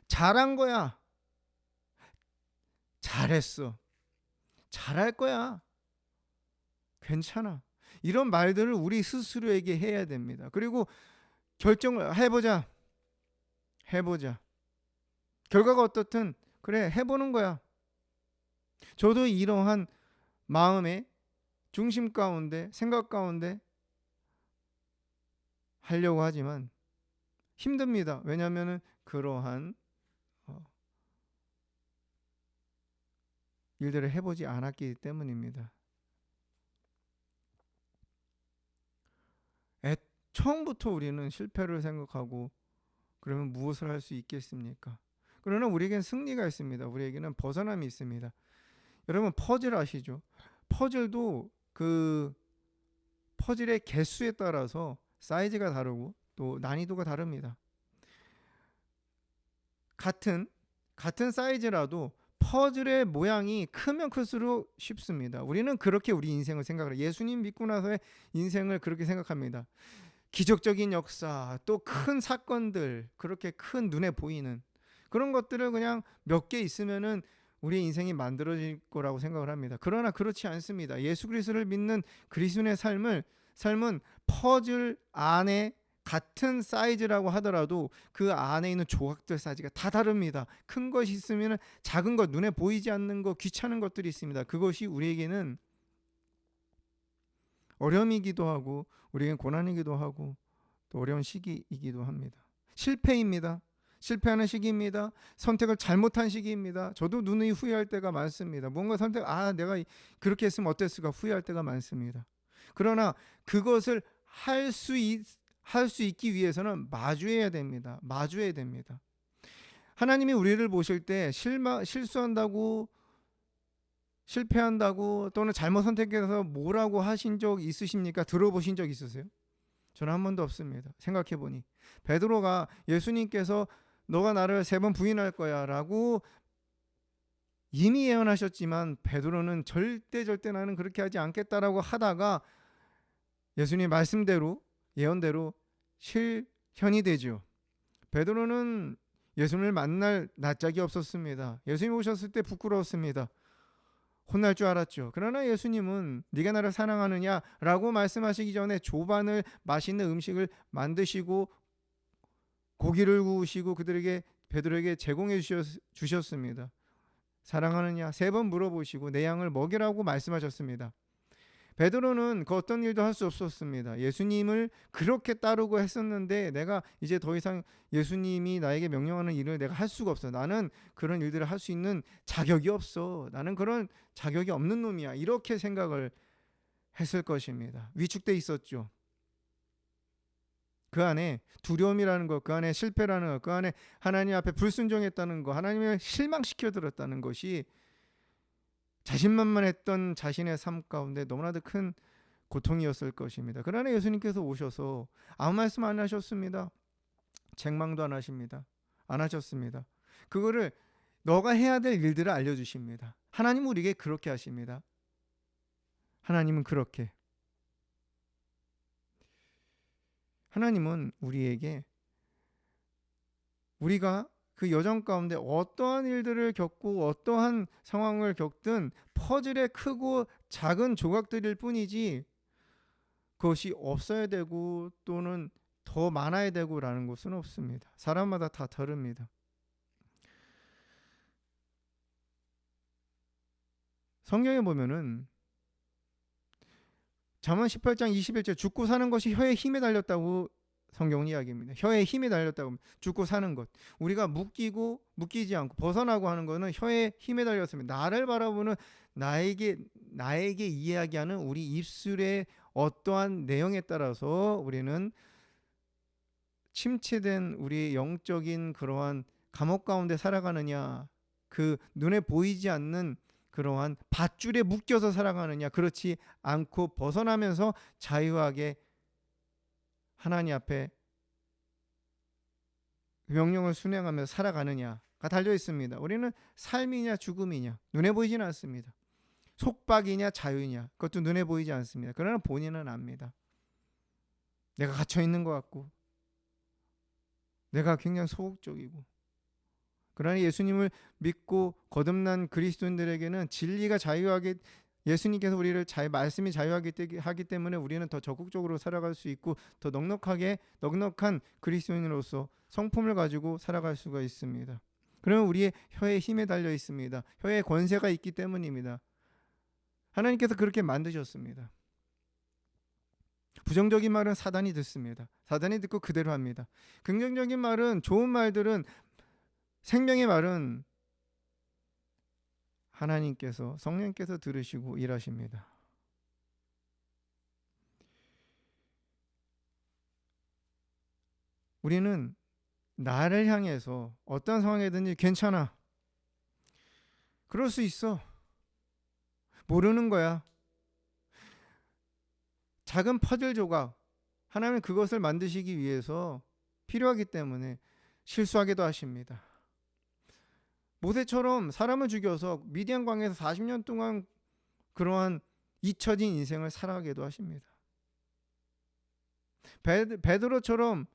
잘한 거야. 잘했어. 잘할 거야. 괜찮아. 이런 말들을 우리 스스로에게 해야 됩니다. 그리고 결정을 해보자. 결과가 어떻든 그래, 해보는 거야. 저도 이러한 마음의 중심 가운데, 생각 가운데 하려고 하지만 힘듭니다. 왜냐하면 그러한 일들을 해보지 않았기 때문입니다. 처음부터 우리는 실패를 생각하고 그러면 무엇을 할 수 있겠습니까? 그러나 우리에겐 승리가 있습니다. 우리에게는 벗어남이 있습니다. 여러분 퍼즐 아시죠? 퍼즐도 그 퍼즐의 개수에 따라서 사이즈가 다르고 또 난이도가 다릅니다. 같은 사이즈라도 퍼즐의 모양이 크면 클수록 쉽습니다. 우리는 그렇게 우리 인생을 생각을 해요. 예수님 믿고 나서의 인생을 그렇게 생각합니다. 기적적인 역사, 또 큰 사건들, 그렇게 큰 눈에 보이는 그런 것들을 그냥 몇 개 있으면은 우리의 인생이 만들어질 거라고 생각을 합니다. 그러나 그렇지 않습니다. 예수 그리스도를 믿는 그리스도인의 삶은 퍼즐 안에 같은 사이즈라고 하더라도 그 안에 있는 조각들 사이즈가 다 다릅니다. 큰 것이 있으면 작은 것, 눈에 보이지 않는 것, 귀찮은 것들이 있습니다. 그것이 우리에게는 어려움이기도 하고 우리에겐 고난이기도 하고 또 어려운 시기이기도 합니다. 실패입니다. 실패하는 시기입니다. 선택을 잘못한 시기입니다. 저도 누누이 후회할 때가 많습니다. 뭔가 내가 그렇게 했으면 어땠을까 후회할 때가 많습니다. 그러나 그것을 할 수 있기 위해서는 마주해야 됩니다. 하나님이 우리를 보실 때 실수한다고 실패한다고 또는 잘못 선택해서 뭐라고 하신 적 있으십니까? 들어보신 적 있으세요? 저는 한 번도 없습니다. 생각해보니 베드로가 예수님께서 너가 나를 3번 부인할 거야 라고 이미 예언하셨지만 베드로는 절대 나는 그렇게 하지 않겠다라고 하다가 예수님 말씀대로 예언대로 실현이 되죠. 베드로는 예수님을 만날 낯짝이 없었습니다. 예수님 오셨을 때 부끄러웠습니다. 혼날 줄 알았죠. 그러나 예수님은 네가 나를 사랑하느냐라고 말씀하시기 전에 조반을 맛있는 음식을 만드시고 고기를 구우시고 베드로에게 제공해 주셨습니다. 사랑하느냐 3번 물어보시고 내 양을 먹이라고 말씀하셨습니다. 베드로는 그 어떤 일도 할 수 없었습니다. 예수님을 그렇게 따르고 했었는데 내가 이제 더 이상 예수님이 나에게 명령하는 일을 내가 할 수가 없어. 나는 그런 일들을 할 수 있는 자격이 없어. 나는 그런 자격이 없는 놈이야. 이렇게 생각을 했을 것입니다. 위축돼 있었죠. 그 안에 두려움이라는 것, 그 안에 실패라는 것, 그 안에 하나님 앞에 불순종했다는 것, 하나님을 실망시켜드렸다는 것이 자신만만했던 자신의 삶 가운데 너무나도 큰 고통이었을 것입니다. 그러나 예수님께서 오셔서 아무 말씀 안 하셨습니다. 책망도 안 하셨습니다. 그거를 너가 해야 될 일들을 알려주십니다. 하나님은 우리에게 그렇게 하십니다. 하나님은 그렇게. 하나님은 우리에게 우리가 그 여정 가운데 어떠한 일들을 겪고 어떠한 상황을 겪든 퍼즐의 크고 작은 조각들일 뿐이지 그것이 없어야 되고 또는 더 많아야 되고라는 것은 없습니다. 사람마다 다 다릅니다. 성경에 보면은 잠언 18장 21절 죽고 사는 것이 혀에 힘에 달렸다고 성경은 이야기합니다. 혀에 힘이 달렸다고 죽고 사는 것. 우리가 묶이지 않고 벗어나고 하는 것은 혀에 힘에 달렸습니다. 나를 바라보는 나에게 이야기하는 우리 입술의 어떠한 내용에 따라서 우리는 침체된 우리의 영적인 그러한 감옥 가운데 살아가느냐, 그 눈에 보이지 않는 그러한 밧줄에 묶여서 살아가느냐, 그렇지 않고 벗어나면서 자유하게 하나님 앞에 명령을 순행하며 살아가느냐가 달려 있습니다. 우리는 삶이냐 죽음이냐 눈에 보이지는 않습니다. 속박이냐 자유냐 그것도 눈에 보이지 않습니다. 그러나 본인은 압니다. 내가 갇혀 있는 것 같고 내가 굉장히 소극적이고. 그러나 예수님을 믿고 거듭난 그리스도인들에게는 진리가 자유하게 예수님께서 우리를 말씀이 자유하기 때문에 우리는 더 적극적으로 살아갈 수 있고 더 넉넉한 그리스도인으로서 성품을 가지고 살아갈 수가 있습니다. 그러면 우리의 혀의 힘에 달려 있습니다. 혀의 권세가 있기 때문입니다. 하나님께서 그렇게 만드셨습니다. 부정적인 말은 사단이 듣습니다. 사단이 듣고 그대로 합니다. 긍정적인 말은, 좋은 말들은, 생명의 말은 하나님께서, 성령께서 들으시고 일하십니다. 우리는 나를 향해서 어떤 상황이든지 괜찮아, 그럴 수 있어, 모르는 거야, 작은 퍼즐 조각, 하나님은 그것을 만드시기 위해서 필요하기 때문에 실수하게도 하십니다. 모세처럼 사람을 죽여서 미디안 광야에서 40년 동안 그러한 잊혀진 인생을 살아가게도 하십니다. 베드로처럼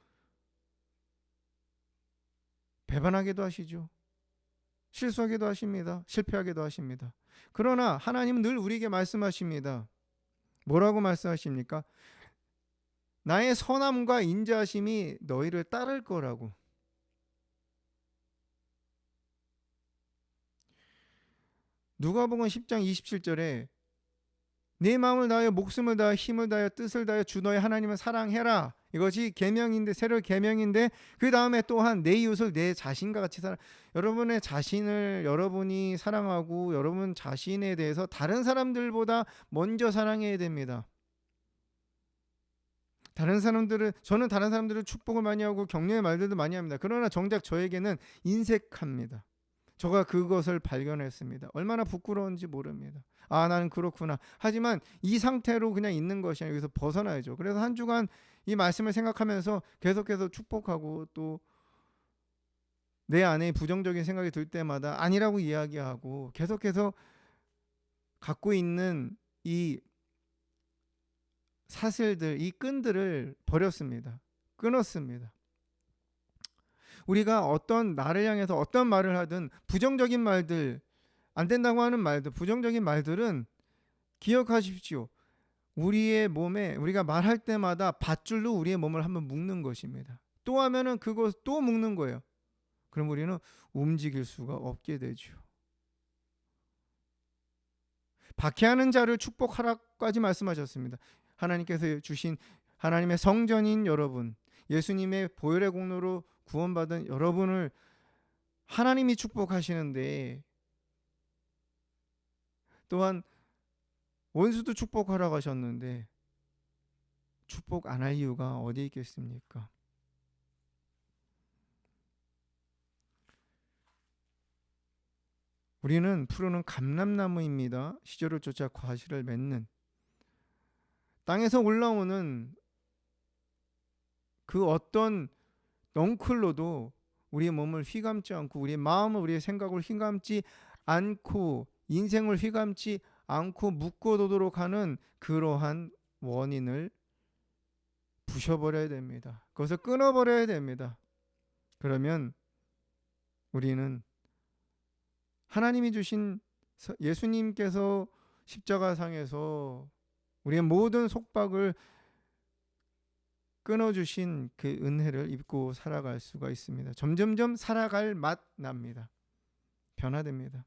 배반하게도 하시죠. 실수하게도 하십니다. 실패하게도 하십니다. 그러나 하나님은 늘 우리에게 말씀하십니다. 뭐라고 말씀하십니까? 나의 선함과 인자하심이 너희를 따를 거라고. 누가복음 10장 27절에 네 마음을 다하여 목숨을 다하여 힘을 다하여 뜻을 다하여 주 너의 하나님을 사랑해라. 이것이 계명인데, 새로 계명인데, 그 다음에 또한 내 이웃을 내 자신과 같이 여러분의 자신을 여러분이 사랑하고 여러분 자신에 대해서 다른 사람들보다 먼저 사랑해야 됩니다. 저는 다른 사람들을 축복을 많이 하고 격려의 말들도 많이 합니다. 그러나 정작 저에게는 인색합니다. 저가 그것을 발견했습니다. 얼마나 부끄러운지 모릅니다. 아, 나는 그렇구나. 하지만 이 상태로 그냥 있는 것이 아니라 여기서 벗어나야죠. 그래서 한 주간 이 말씀을 생각하면서 계속해서 축복하고, 또 내 안에 부정적인 생각이 들 때마다 아니라고 이야기하고, 계속해서 갖고 있는 이 사슬들, 이 끈들을 버렸습니다. 끊었습니다. 우리가 어떤 나를 향해서 어떤 말을 하든, 부정적인 말들, 안 된다고 하는 말들, 부정적인 말들은 기억하십시오. 우리의 몸에, 우리가 말할 때마다 밧줄로 우리의 몸을 한번 묶는 것입니다. 또 하면은 그것 또 묶는 거예요. 그럼 우리는 움직일 수가 없게 되죠. 박해하는 자를 축복하라까지 말씀하셨습니다. 하나님께서 주신 하나님의 성전인 여러분, 예수님의 보혈의 공로로 구원받은 여러분을 하나님이 축복하시는데, 또한 원수도 축복하라고 하셨는데 축복 안 할 이유가 어디 있겠습니까? 우리는 푸르는 감람나무입니다. 시절을 쫓아 과실을 맺는, 땅에서 올라오는 그 어떤 넝쿨로도 우리의 몸을 휘감지 않고, 우리의 마음을, 우리의 생각을 휘감지 않고, 인생을 휘감지 않고 묶어두도록 하는 그러한 원인을 부셔버려야 됩니다. 그것을 끊어버려야 됩니다. 그러면 우리는 하나님이 주신, 예수님께서 십자가상에서 우리의 모든 속박을 끊어주신 그 은혜를 입고 살아갈 수가 있습니다. 점점점 살아갈 맛 납니다. 변화됩니다.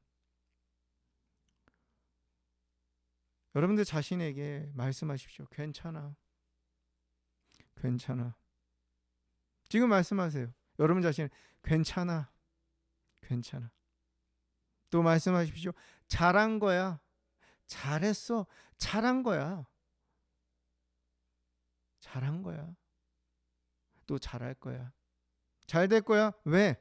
여러분들 자신에게 말씀하십시오. 괜찮아. 괜찮아. 지금 말씀하세요. 여러분 자신, 괜찮아. 괜찮아. 또 말씀하십시오. 잘한 거야. 잘했어. 잘한 거야. 잘한 거야. 또 잘할 거야. 잘 될 거야. 왜?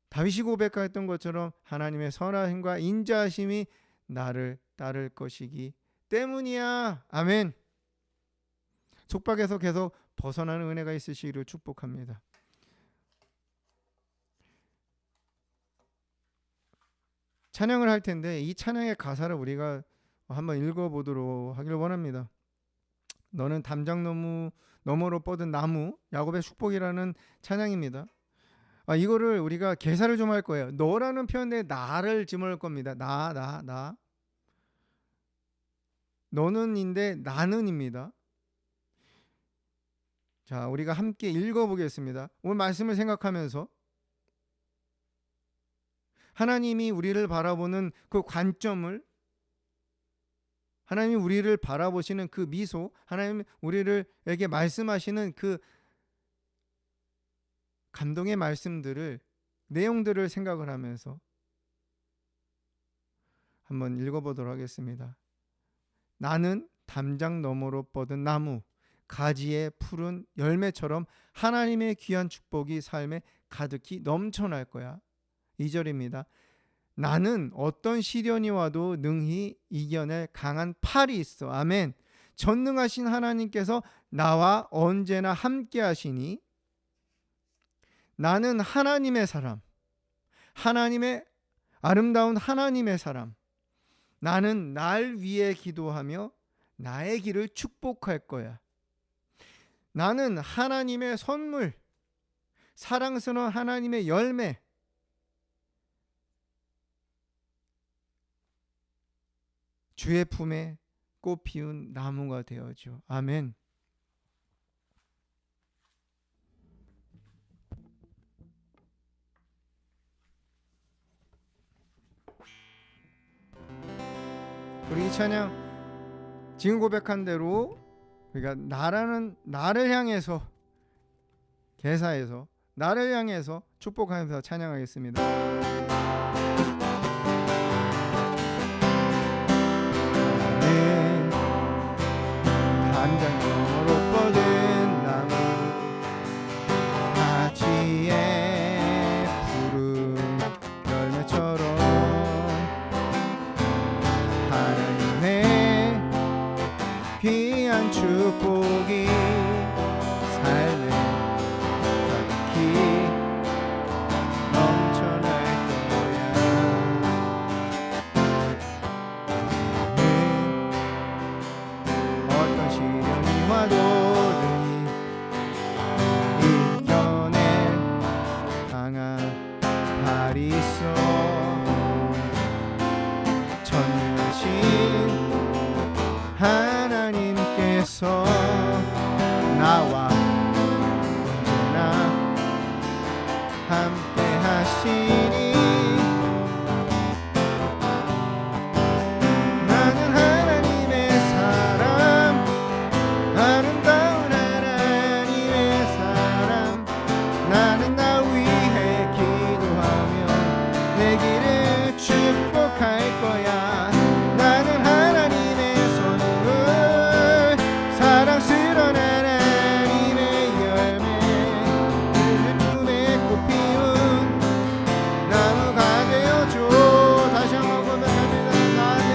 다윗이 고백했던 것처럼 하나님의 선하심과 인자하심이 나를 따를 것이기 때문이야. 아멘. 속박에서 계속 벗어나는 은혜가 있으시기를 축복합니다. 찬양을 할 텐데 이 찬양의 가사를 우리가 한번 읽어보도록 하길 원합니다. 너는 담장 너머로 뻗은 나무, 야곱의 축복이라는 찬양입니다. 이거를 우리가 개사를 좀 할 거예요. 너라는 표현에 나를 집어넣을 겁니다. 나. 너는인데 나는입니다. 자, 우리가 함께 읽어보겠습니다. 오늘 말씀을 생각하면서 하나님이 우리를 바라보는 그 관점을, 하나님이 우리를 바라보시는 그 미소, 하나님 우리에게 말씀하시는 그 감동의 말씀들을, 내용들을 생각을 하면서 한번 읽어보도록 하겠습니다. 나는 담장 너머로 뻗은 나무, 가지에 푸른 열매처럼 하나님의 귀한 축복이 삶에 가득히 넘쳐날 거야. 2절입니다. 나는 어떤 시련이 와도 능히 이겨낼 강한 팔이 있어. 아멘. 전능하신 하나님께서 나와 언제나 함께 하시니 나는 하나님의 사람, 하나님의 아름다운 하나님의 사람, 나는 날 위해 기도하며 나의 길을 축복할 거야. 나는 하나님의 선물, 사랑스러운 하나님의 열매, 주의 품에 꽃 피운 나무가 되어줘. 아멘. 우리 이 찬양 지금 고백한 대로 우리가 나를 향해서, 개사해서 나를 향해서 축복하면서 찬양하겠습니다. 나는 담장 너머로 뻗은 나무, 가지에 푸른 열매처럼 하나님의 귀한 축복이 삶에 가득히 넘쳐날 거야. 나는 어떤 시련이 와도 능히 이겨낼 강한 팔이 있어. 전능하신 하나님께서 나와 언제나 함께 하시니 나는 하나님의 사람, 아름다운 하나님의 사람, 나는 나 위해 기도하며 내 길을 축복할 거야. 나는 하나님의 선물, 사랑스러운 하나님의 열매, 그 품에 꽃 피운 나무가 되어줘. 다시 한번 고백합니다. 나는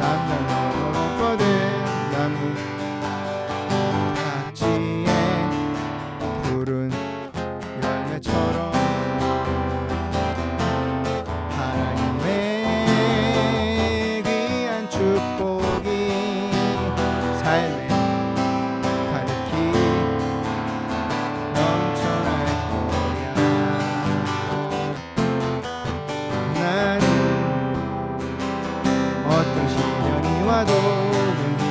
담장 너머로 뻗은 나무, 가지에 푸른 열매처럼 하나님의 귀한 축복이 삶에 가득히 넘쳐날 거야. 나는 어떤 시련이 와도 능히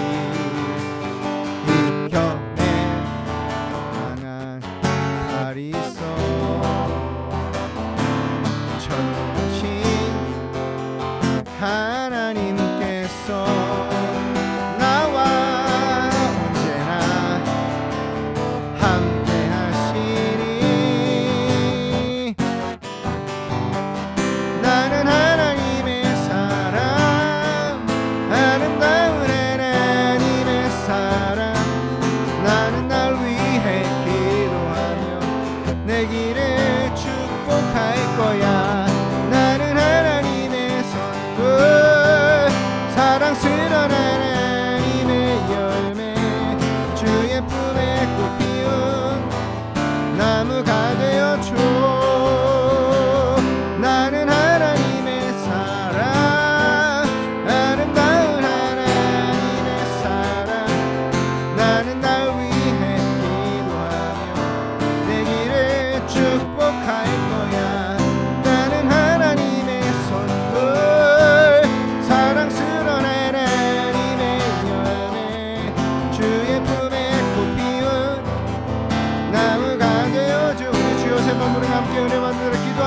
이겨낼 강한 팔이 있어. 전능하신 하나님께서 나와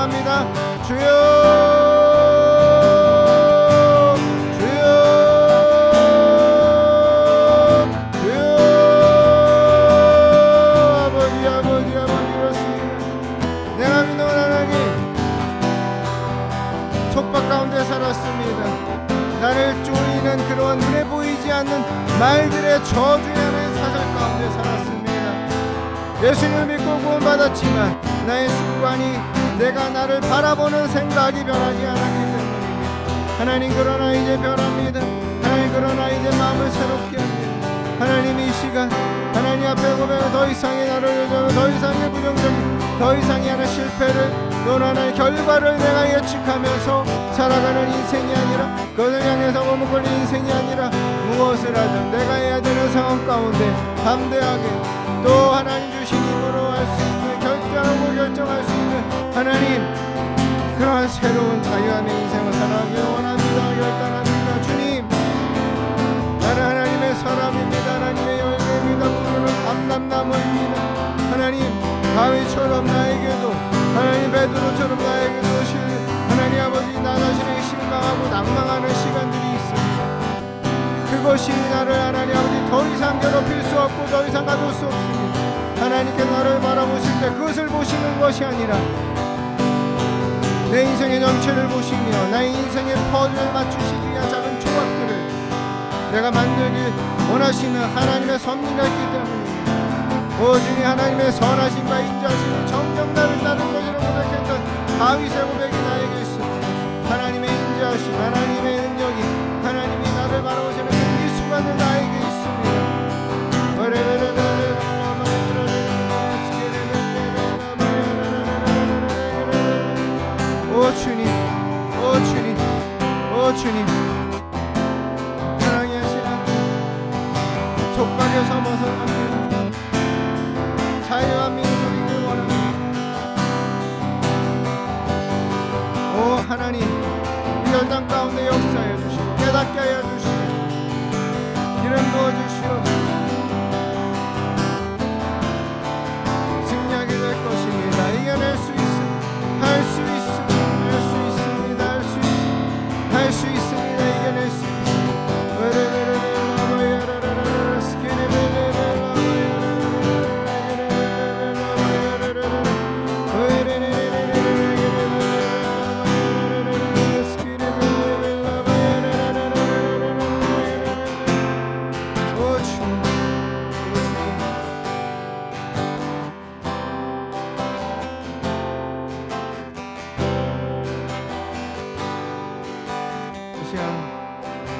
원합니다. 주여 주여 주여 아버지 그렇습니다. 내가 믿는 하나님 속박 가운데 살았습니다. 나를 쪼이는 그런 눈에 보이지 않는 말들의 저주하는 사슬 가운데 살았습니다. 예수님을 믿고 구원받았지만 나의 습관이 내가 나를 바라보는 생각이 변하지 않았기 때문입니다. 하나님 그러나 이제 변합니다. 하나님 그러나 이제 마음을 새롭게 합니다. 하나님 이 시간 하나님 앞에 고백하고 더 이상의 나를 요구하고 더 이상의 부정적인 더 이상의 하나의 실패를 또 하나의 결과를 내가 예측하면서 살아가는 인생이 아니라 그것을 향해서 머뭇거리는 인생이 아니라 무엇을 하든 내가 해야 되는 상황 가운데 담대하게 또 하나님 주신 힘으로 할 수 있는 결정하고 결정할 수 있는 하나님 그러한 새로운 자유함의 인생을 살아가길 원합니다. 결단합니다. 주님 나는 하나님의 사람입니다. 하나님의 열매입니다. 부르는 감람나무입니다. 하나님 다윗처럼 나에게도 하나님 베드로처럼 나에게도 하나님 아버지 나 자신에게 실망하고 낭망하는 시간들이 있습니다. 그것이 나를 하나님 아버지 더 이상 괴롭힐 수 없고 더 이상 가둘 수 없습니다. 하나님께 나를 바라보실 때 그것을 보시는 것이 아니라 내 인생의 전체를 보시며 나의 인생의 퍼즐을 맞추시기 위한 작은 조각들을 내가 만들길 원하시는 하나님의 섭리가 있기 때문입니다. 오중에 하나님의 선하심과 인자하심이 정녕 나를 따른 것이라고 고백했던 다윗의 고백이 나에게 있습니다. 하나님의 인자하심 하나님의 능력이 하나님이 나를 바라보시는 이 순간을 나에게 있습니다. 오 주님 오 주님 오 주님 사랑의 하신 하나님 속박에서 벗어납니다. 자유함이 누리길 원합니다. 오 하나님 이 열당 가운데 역사해 주시고 깨닫게 하여 주시고 기름 부어 주시옵소서. 승리하게 될 것입니다. 이겨낼 수 있습니다. 할 수 있습니다. 할 수 있습니다. 이겨낼 수 있습니다.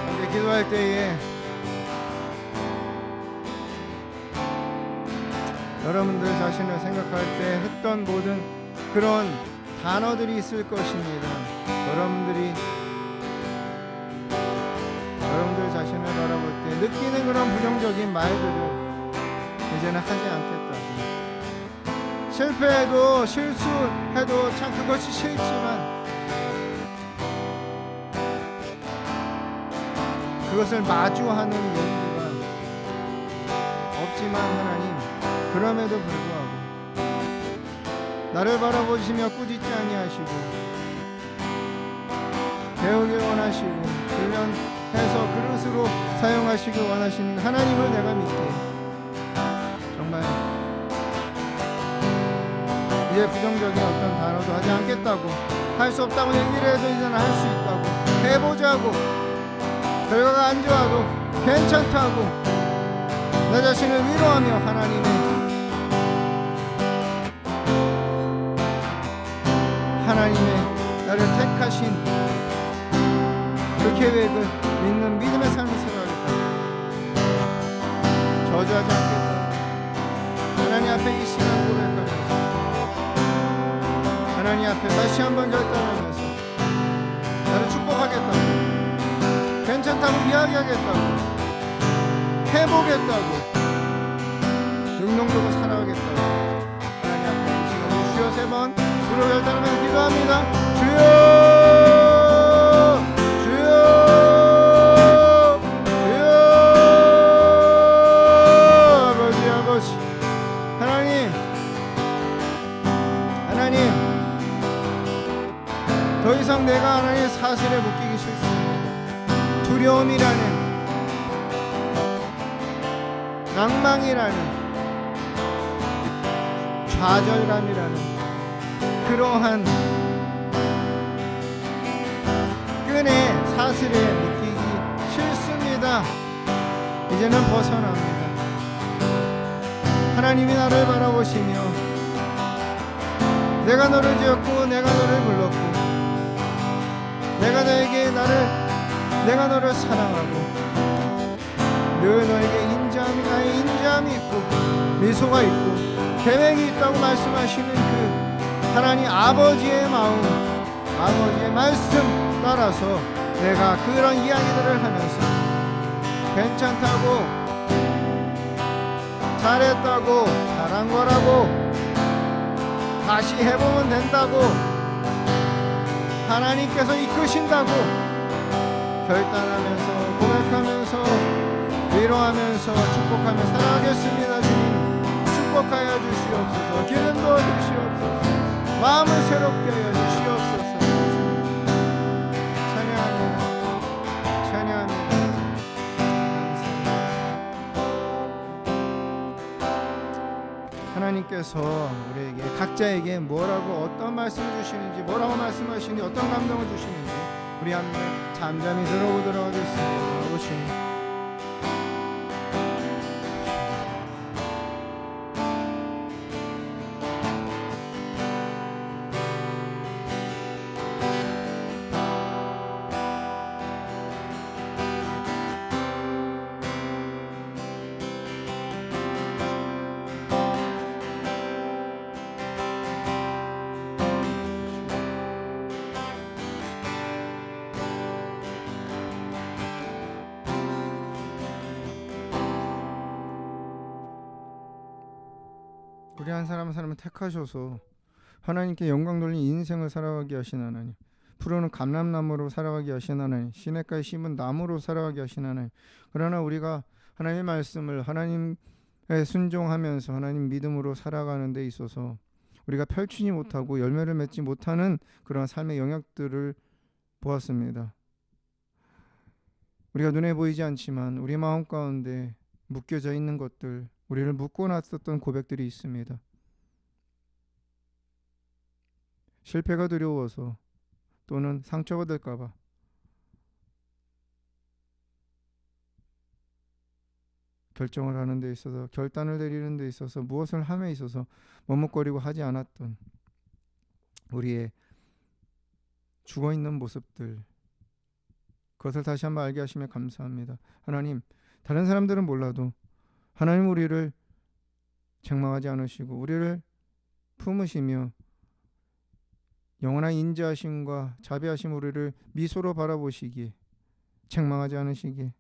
함께 기도할 때에 여러분들 자신을 생각할 때 했던 모든 그런 단어들이 있을 것입니다. 여러분들 자신을 바라볼 때 느끼는 그런 부정적인 말들을 이제는 하지 않겠다고. 실패해도 실수해도 참 그것이 싫지만 그것을 마주하는 용기가 없지만 하나님 그럼에도 불구하고 나를 바라보시며 꾸짖지 아니하시고 배우길 원하시고 훈련해서 그릇으로 사용하시길 원하시는 하나님을 내가 믿게 정말 이제 부정적인 어떤 단어도 하지 않겠다고 할 수 없다고 얘기를 해도 이제는 할 수 있다고 해보자고 결과가 안 좋아도 괜찮다고 내 자신을 위로하며 하나님의 나를 택하신 그 계획을 믿는 믿음의 삶을 살아가겠다. 저주하지 않겠다. 하나님 앞에 이 시간 고백하면서 하나님 앞에 다시 한번 결단하면서 나를 축복하겠다. 괜찮다고 이야기하겠다고 해보겠다고 능동적으로 살아가겠다고 하나님 앞에 지금 주여 3번 주로 결단하면서 기도합니다. 주여 주여 주여 아버지 하나님 절망이라는, 좌절감이라는 그러한 끈에 사슬에 묶이기 싫습니다. 이제는 벗어납니다. 하나님이 나를 바라보시며 내가 너를 지었고 내가 너를 불렀고 내가 너를 사랑하고 늘 너에게 나의 인자함이 있고 미소가 있고 계획이 있다고 말씀하시는 그 하나님 아버지의 마음, 아버지의 말씀 따라서 내가 그런 이야기들을 하면서 괜찮다고, 잘했다고, 잘한 거라고, 다시 해보면 된다고, 하나님께서 이끄신다고 결단하면서, 고백하면서, 위로하면서, 축복하며 살아가겠습니다. 주님 축복하여 주시옵소서. 기름 부어 주시옵소서. 마음을 새롭게 하여 주시옵소서. 찬양합니다. 찬양합니다. 하나님께서 우리에게 각자에게 뭐라고 어떤 말씀을 주시는지, 뭐라고 말씀하시는지, 어떤 감동을 주시는지 우리 한번 잠잠히 들어보도록 하겠습니다. 오시니 우리 한 사람 한 사람을 택하셔서 하나님께 영광 돌린 인생을 살아가게 하신 하나님, 푸르는 감람나무로 살아가게 하신 하나님, 시냇가에 심은 나무로 살아가게 하신 하나님. 그러나 우리가 하나님의 말씀을, 하나님에 순종하면서 하나님 믿음으로 살아가는 데 있어서 우리가 펼치지 못하고 열매를 맺지 못하는 그런 삶의 영역들을 보았습니다. 우리가 눈에 보이지 않지만 우리 마음 가운데 묶여져 있는 것들, 우리를 묶어놨었던 고백들이 있습니다. 실패가 두려워서, 또는 상처가 될까봐, 결정을 하는 데 있어서, 결단을 내리는 데 있어서, 무엇을 함에 있어서 머뭇거리고 하지 않았던 우리의 죽어있는 모습들, 그것을 다시 한번 알게 하시며 감사합니다. 하나님, 다른 사람들은 몰라도 하나님 우리를 책망하지 않으시고 우리를 품으시며 영원한 인자하심과 자비하심, 우리를 미소로 바라보시기에, 책망하지 않으시기에,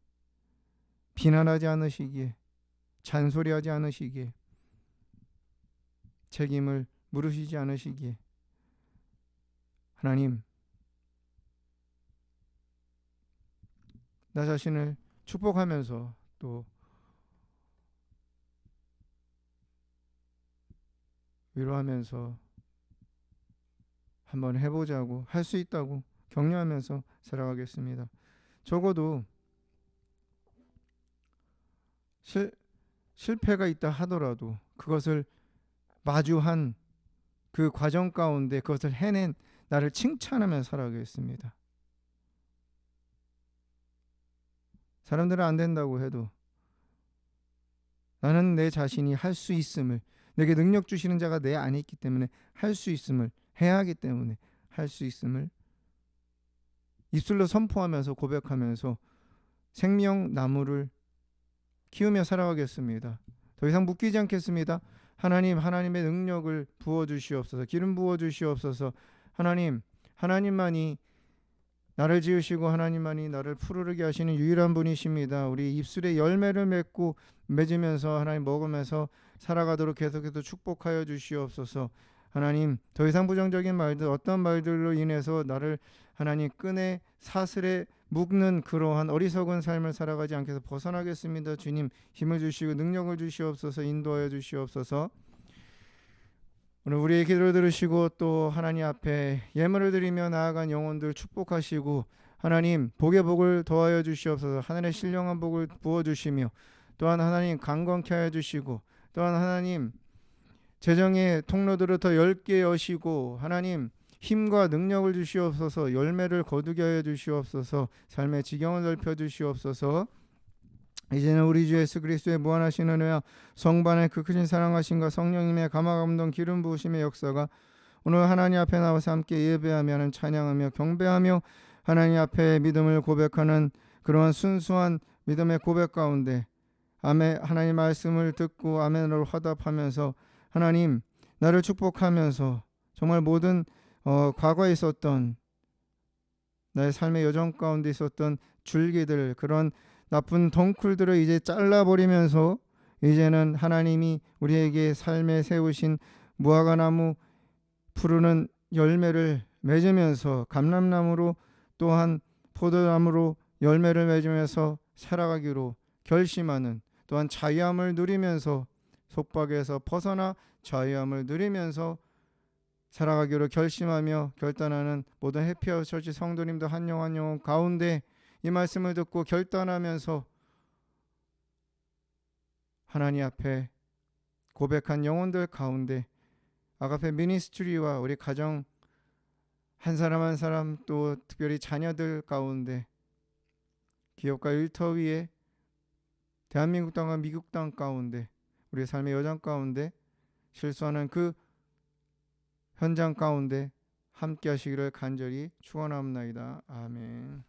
비난하지 않으시기에, 잔소리하지 않으시기에, 책임을 물으시지 않으시기에, 하나님, 나 자신을 축복하면서 또 위로하면서 한번 해보자고, 할 수 있다고 격려하면서 살아가겠습니다. 적어도 실패가 있다 하더라도 그것을 마주한 그 과정 가운데 그것을 해낸 나를 칭찬하며 살아가겠습니다. 사람들은 안 된다고 해도 나는 내 자신이 할 수 있음을, 내게 능력 주시는 자가 내 안에 있기 때문에 할 수 있음을, 해야 하기 때문에 할 수 있음을 입술로 선포하면서 고백하면서 생명나무를 키우며 살아가겠습니다. 더 이상 묶이지 않겠습니다. 하나님, 하나님의 능력을 부어주시옵소서. 기름 부어주시옵소서. 하나님, 하나님만이 나를 지으시고 하나님만이 나를 푸르르게 하시는 유일한 분이십니다. 우리 입술에 열매를 맺으면서 하나님 먹으면서 살아가도록 계속해서 축복하여 주시옵소서. 하나님, 더 이상 부정적인 말들, 어떤 말들로 인해서 나를 하나님 끈에 사슬에 묶는 그러한 어리석은 삶을 살아가지 않게 해서 벗어나겠습니다. 주님, 힘을 주시고 능력을 주시옵소서. 인도하여 주시옵소서. 오늘 우리의 기도를 들으시고 또 하나님 앞에 예물을 드리며 나아간 영혼들 축복하시고 하나님 복의 복을 더하여 주시옵소서. 하늘의 신령한 복을 부어주시며 또한 하나님 강건케 하여 주시고, 또한 하나님 재정의 통로들을 더 넓게 여시고, 하나님 힘과 능력을 주시옵소서. 열매를 거두게 하여 주시옵소서. 삶의 지경을 넓혀 주시옵소서. 이제는 우리 주 예수 그리스도의 무한하신 은혜와 성반의 그 크신 사랑하심과 성령님의 감화감동 기름 부으심의 역사가 오늘 하나님 앞에 나와서 함께 예배하며 찬양하며 경배하며 하나님 앞에 믿음을 고백하는 그러한 순수한 믿음의 고백 가운데 아멘, 하나님 말씀을 듣고 아멘으로 화답하면서 하나님 나를 축복하면서 정말 모든 과거에 있었던 나의 삶의 여정 가운데 있었던 줄기들, 그런 나쁜 덩쿨들을 이제 잘라버리면서 이제는 하나님이 우리에게 삶에 세우신 무화과나무 푸르는 열매를 맺으면서 감람나무로 또한 포도나무로 열매를 맺으면서 살아가기로 결심하는, 또한 자유함을 누리면서 속박에서 벗어나 자유함을 누리면서 살아가기로 결심하며 결단하는 모든 해피하우스 처치 성도님들 한 영 한 영 가운데 이 말씀을 듣고 결단하면서 하나님 앞에 고백한 영혼들 가운데 아가페 미니스트리와 우리 가정 한 사람 한 사람, 또 특별히 자녀들 가운데 기업가 일터 위에 대한민국 땅과 미국 땅 가운데 우리의 삶의 여정 가운데 실수하는 그 현장 가운데 함께 하시기를 간절히 축원합니다. 아멘.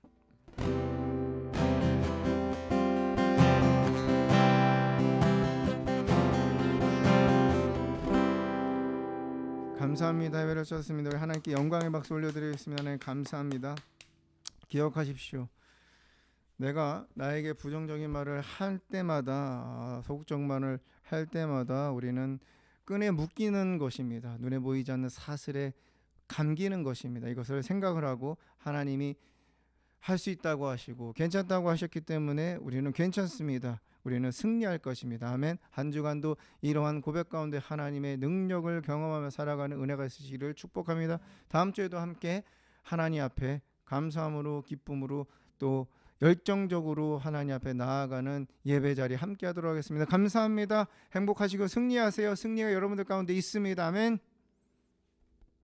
감사합니다. 예배를 쳤습니다. 우리 하나님께 영광의 박수 올려드리겠습니다. 하나님 감사합니다. 기억하십시오. 내가 나에게 부정적인 말을 할 때마다, 소극적 말을 할 때마다 우리는 끈에 묶이는 것입니다. 눈에 보이지 않는 사슬에 감기는 것입니다. 이것을 생각을 하고 하나님이 할 수 있다고 하시고 괜찮다고 하셨기 때문에 우리는 괜찮습니다. 우리는 승리할 것입니다. 아멘. 한 주간도 이러한 고백 가운데 하나님의 능력을 경험하며 살아가는 은혜가 있으시기를 축복합니다. 다음 주에도 함께 하나님 앞에 감사함으로 기쁨으로 또 열정적으로 하나님 앞에 나아가는 예배 자리 함께 하도록 하겠습니다. 감사합니다. 행복하시고 승리하세요. 승리가 여러분들 가운데 있습니다. 아멘.